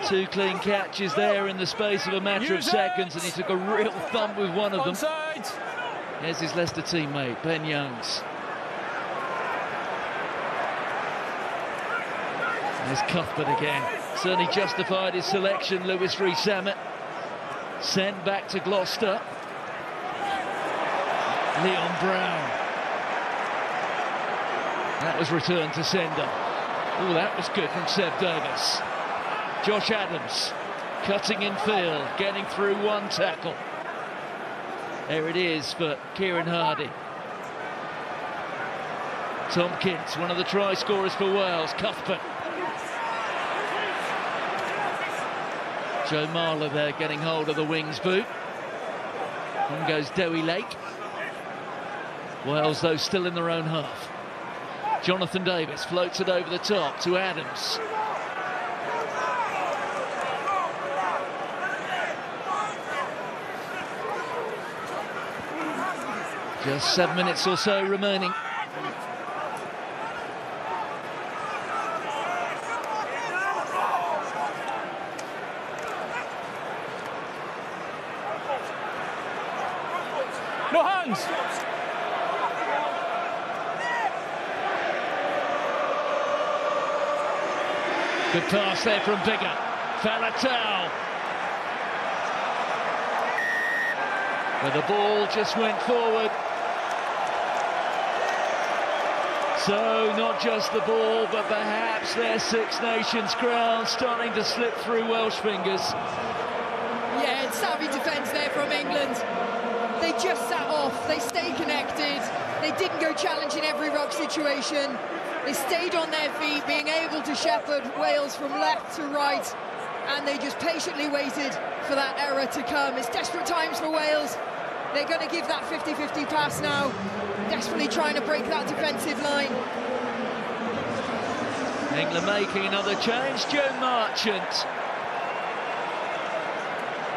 2 clean catches there in the space of a matter of seconds, and he took a real thump with one of them. Here's his Leicester teammate, Ben Youngs. There's Cuthbert again. Certainly justified his selection, Lewis Rees-Zammit. Sent back to Gloucester. Leon Brown. That was returned to sender. Oh, that was good from Seb Davis. Josh Adams cutting in field, getting through one tackle. There it is for Kieran Hardy. Tompkins, one of the try scorers for Wales. Cuthbert. Joe Marler there getting hold of the wings boot. In goes Dewi Lake. Wales, though, still in their own half. Jonathan Davis floats it over the top to Adams. Just 7 minutes or so remaining. No hands! Good pass there from Biggar. Faletau. But the ball just went forward. So not just the ball, but perhaps their Six Nations crown starting to slip through Welsh fingers. Yeah, it's savvy defence there from England. They just sat off, they stayed connected, they didn't go challenging every ruck situation. They stayed on their feet, being able to shepherd Wales from left to right, and they just patiently waited for that error to come. It's desperate times for Wales. They're going to give that 50-50 pass now, desperately trying to break that defensive line. England making another change. Joe Marchant,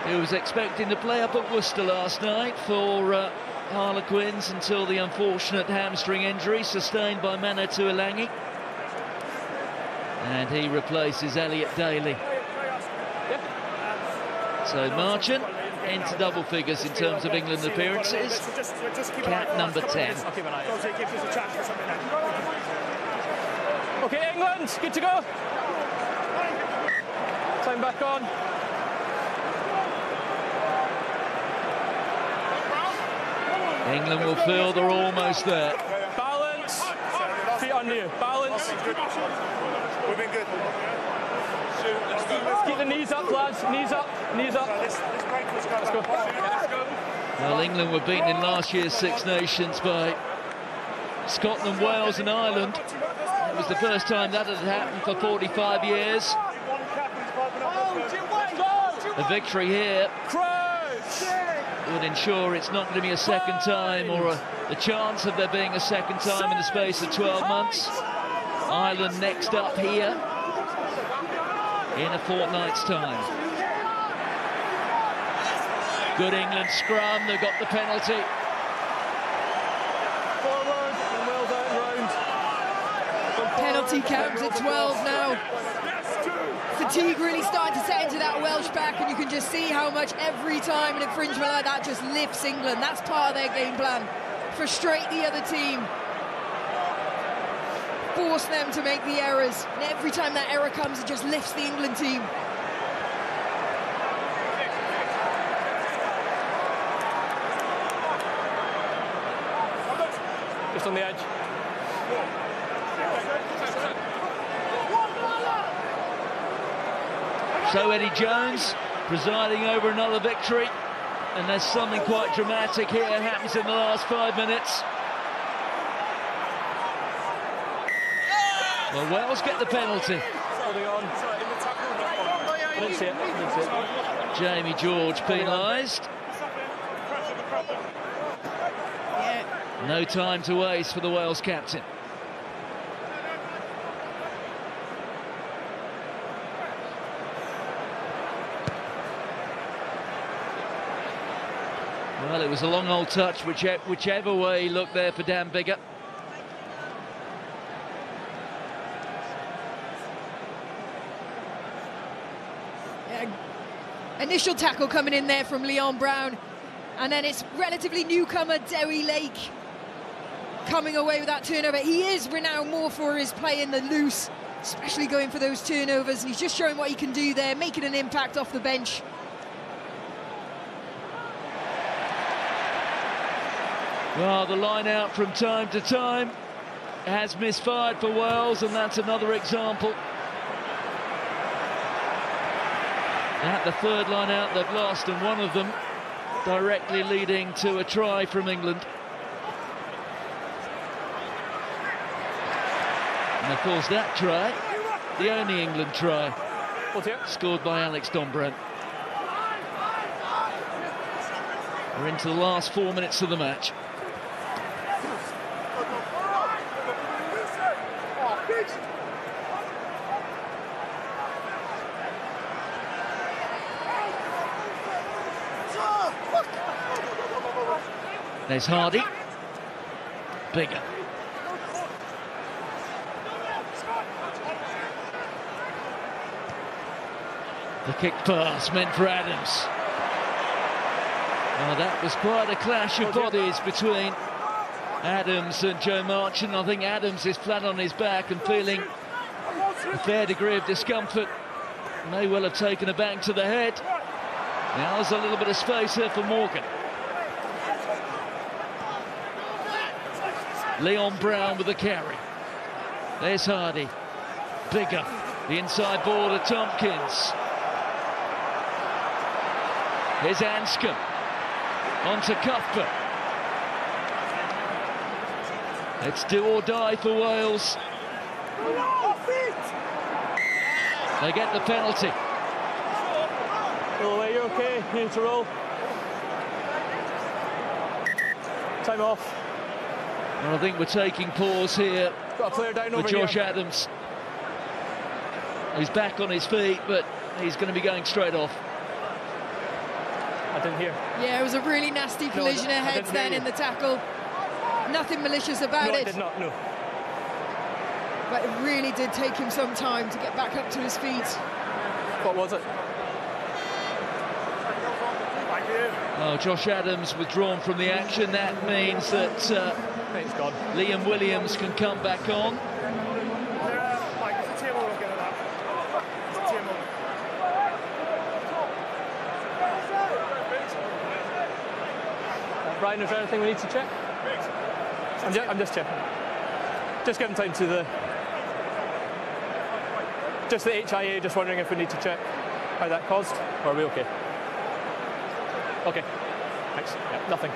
who was expecting to play up at Worcester last night for Harlequins until the unfortunate hamstring injury sustained by Manatu Ilangi. And he replaces Elliot Daly. So Marchant into double figures in terms of England appearances. Cap number 10. Okay, England, good to go. Time back on. England will feel they're almost there. Balance. Feet under you. Balance. We've been good. Keep the knees up, lads. Knees up. Knees up. Let's go. Well, England were beaten in last year's Six Nations by Scotland, Wales and Ireland. It was the first time that had happened for 45 years. A victory here would ensure it's not going to be a second time, or the chance of there being a second time in the space of 12 months. Ireland next up here in a fortnight's time. Good England scrum, they've got the penalty. Forward and Wales out and round. Penalty count at 12 now. Fatigue really starting to set into that Welsh back, and you can just see how much every time an infringement like that just lifts England. That's part of their game plan. Frustrate the other team. Force them to make the errors. And every time that error comes, it just lifts the England team. Just on the edge. So Eddie Jones presiding over another victory, and there's something quite dramatic here happens in the last 5 minutes. Well, Wales get the penalty. Jamie George penalised. No time to waste for the Wales captain. Well, it was a long old touch, whichever way he looked there for Dan Biggar. Initial tackle coming in there from Leon Brown, and then it's relatively newcomer Dewi Lake coming away with that turnover. He is renowned more for his play in the loose, especially going for those turnovers, and he's just showing what he can do there, making an impact off the bench. Well, the line out from time to time has misfired for Wales, and that's another example. At the third line out, they've lost, and one of them directly leading to a try from England. And of course that try, the only England try, scored by Alex Dombrandt. We're into the last 4 minutes of the match. There's Hardy. Biggar. The kick pass meant for Adams. Oh, that was quite a clash of bodies between Adams and Joe Marchant. I think Adams is flat on his back and feeling a fair degree of discomfort. May well have taken a bang to the head. Now there's a little bit of space here for Morgan. Leon Brown with the carry. There's Hardy. Bigger. The inside ball to Tompkins. Here's Anscombe. On to Cuthbert. It's do or die for Wales. They get the penalty. Roll away, you're okay. You need to roll. Time off. Well, I think we're taking pause here. Got a player down over with Josh here. Adams. He's back on his feet, but he's going to be going straight off. I didn't hear. Yeah, it was a really nasty collision of heads then in the tackle. Nothing malicious about it. I did not, no. But it really did take him some time to get back up to his feet. What was it? Oh, Josh Adams withdrawn from the action. That means that Liam Williams can come back on. Brian, is there anything we need to check? I'm just checking. Just giving time to the... Just the HIA, just wondering if we need to check how that caused, or are we okay? Okay, thanks. Yeah, nothing.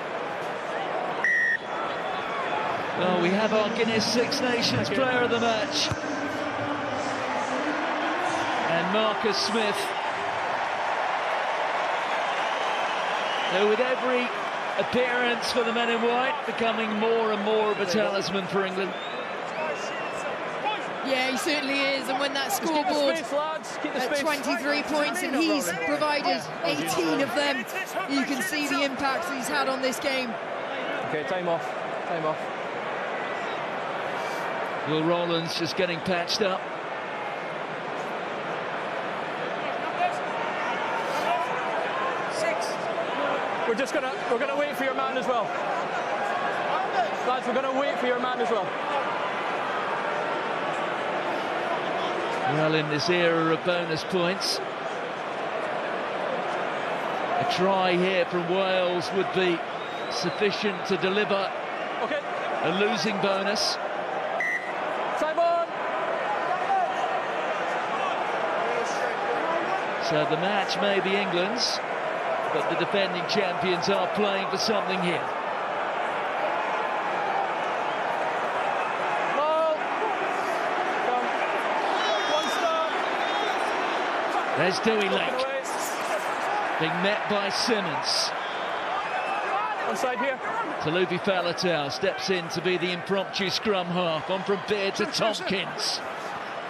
Well, we have our Guinness Six Nations Player of the Match. And Marcus Smith, who with every appearance for the men in white, becoming more and more of a talisman for England. Yeah, he certainly is, and when that scoreboard at 23 points and he's provided 18 of them, you can see the impact he's had on this game. Okay, time off, time off. Will Rowlands just getting patched up. We're gonna wait for your man as well. Lads, we're gonna wait for your man as well. Well, in this era of bonus points, a try here from Wales would be sufficient to deliver a losing bonus. Simon! So the match may be England's, but the defending champions are playing for something here. There's Dewey Lake, being met by Simmons. Onside here. Talupi Faletau steps in to be the impromptu scrum half. On from Beard to Tompkins.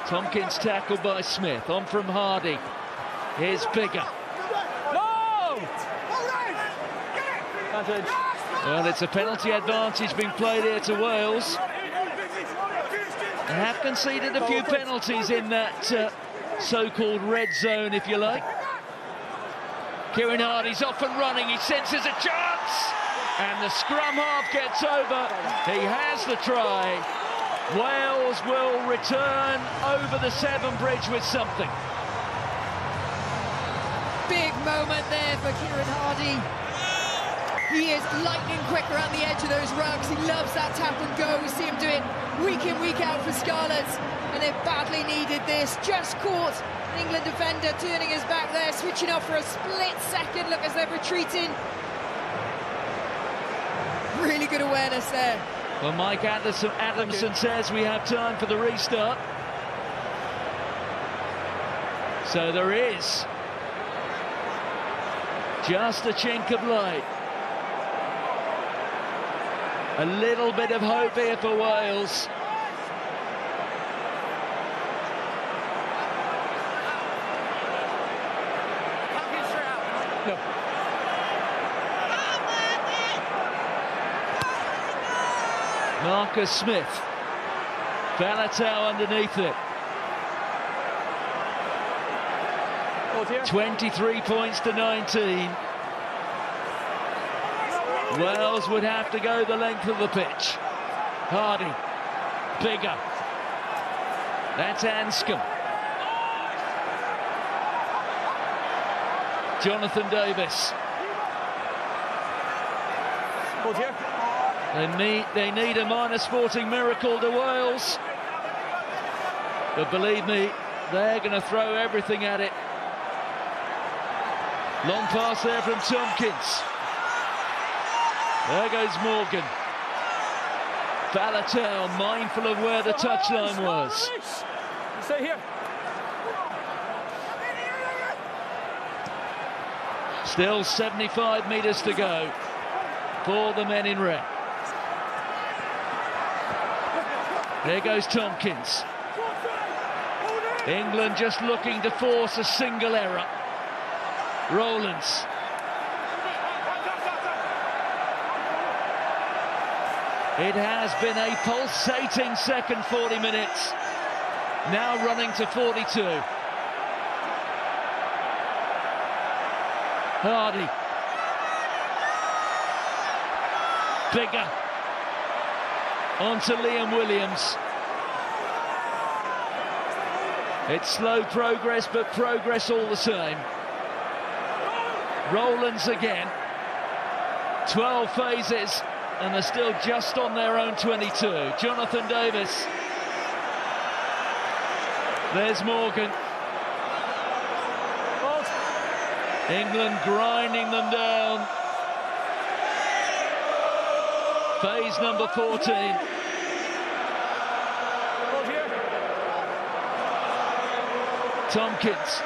Tompkins tackled by Smith. On from Hardy. Here's Bigger. Well, it's a penalty advantage being played here to Wales. They have conceded a few penalties in that so-called red zone, if you like. Kieran Hardy's off and running. He senses a chance, and the scrum half gets over. He has the try. Wales will return over the Severn Bridge with something. Big moment there for Kieran Hardy. He is lightning quick around the edge of those rucks. He loves that tap and go. We see him do it week in, week out for Scarlets, and they badly needed this. Just caught an England defender turning his back there, switching off for a split second. Look as they're retreating. Really good awareness there. Well, Mike Adamson says we have time for the restart. So there is just a chink of light. A little bit of hope here for Wales. No. Marcus Smith. Faletau underneath it. 23 points to 19. Wales would have to go the length of the pitch. Hardy. Bigger. That's Anscombe. Jonathan Davis. Hold here. They need a minor sporting miracle to Wales. But believe me, they're going to throw everything at it. Long pass there from Tompkins. There goes Morgan. Faletau mindful of where the touchline was. Stay here. Still 75 metres to go for the men in red. There goes Tompkins. England just looking to force a single error. Rowlands. It has been a pulsating second 40 minutes. Now running to 42. Hardy. Bigger. On to Liam Williams. It's slow progress, but progress all the same. Rowlands again. 12 phases, and they're still just on their own 22. Jonathan Davis. There's Morgan. England grinding them down. Phase number 14. Tompkins.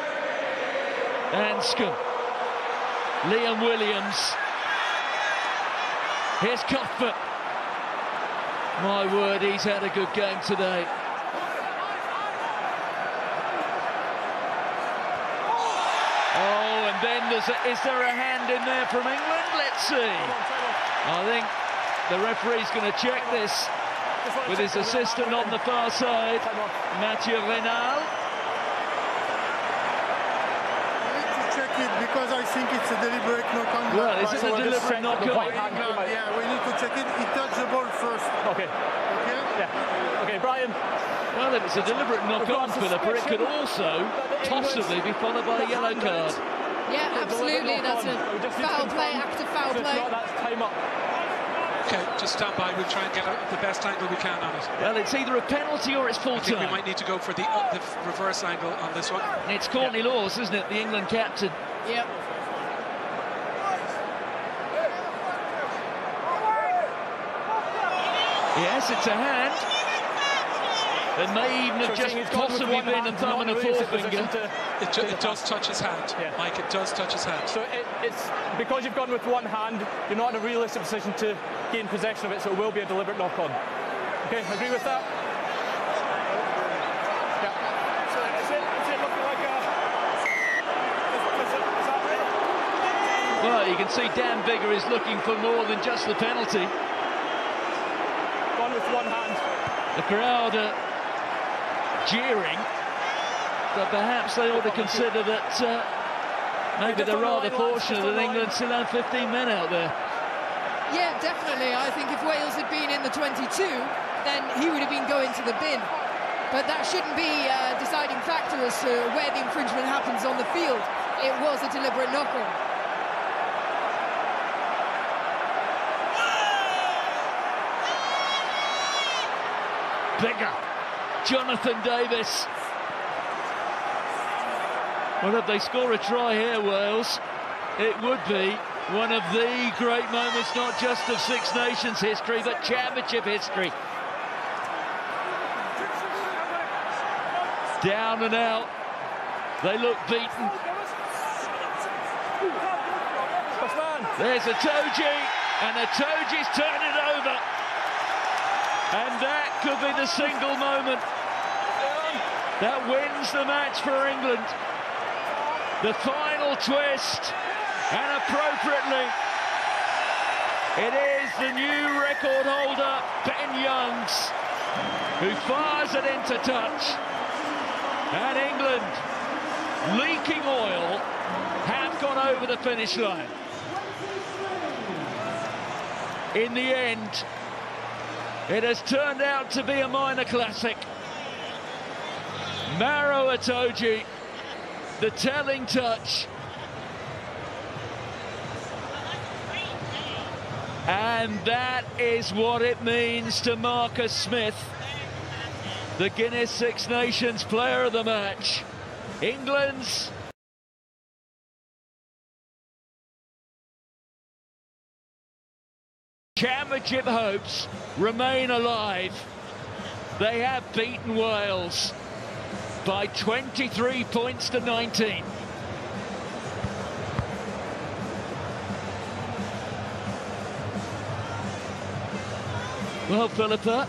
Anscombe. Liam Williams. Here's Cuthbert. My word, he's had a good game today. Oh, and then is there a hand in there from England? Let's see. I think the referee's going to check this with his assistant on the far side, Mathieu Reynal. Check it because I think it's a deliberate knockout. Well, is it a deliberate knockout? Yeah, we need to check it. He touched the ball first. Okay. Okay? Yeah. Okay, Brian. Well, if it's a deliberate knock-on, Philippa, it could also possibly be followed by a yellow card. Yeah, absolutely. That's a foul play, active foul play. That's time up. Okay, just stand by. We'll try and get the best angle we can on it. Well, it's either a penalty or it's full time. I think we might need to go for the reverse angle on this one. And it's Courtney Lawes, isn't it, the England captain? Yep. Yes, it's a hand. There may even have just possibly been a thumb and a forefinger. It does touch his hand, yeah. Mike, it does touch his hand. So it's because you've gone with one hand, you're not in a realistic position to gain possession of it, so it will be a deliberate knock-on. Okay, agree with that? Yeah. So is it looking like a... Is that right? Well, you can see Dan Biggar is looking for more than just the penalty. Gone with one hand. The crowd are jeering, but perhaps they ought to consider that maybe they're rather fortunate that England still have 15 men out there. Yeah, definitely. I think if Wales had been in the 22, then he would have been going to the bin. But that shouldn't be a deciding factor as to where the infringement happens on the field. It was a deliberate knock-on. Biggar. Jonathan Davis. Well, if they score a try here, Wales, it would be one of the great moments, not just of Six Nations history, but championship history. Down and out. They look beaten. There's Itoje, and Itoje's turned it over. And that could be the single moment that wins the match for England. The final twist, and appropriately, it is the new record holder, Ben Youngs, who fires it into touch. And England, leaking oil, have gone over the finish line. In the end, it has turned out to be a minor classic. Maro Itoje, the telling touch. And that is what it means to Marcus Smith, the Guinness Six Nations Player of the Match. England's championship hopes remain alive. They have beaten Wales by 23 points to 19. Well, Philippa,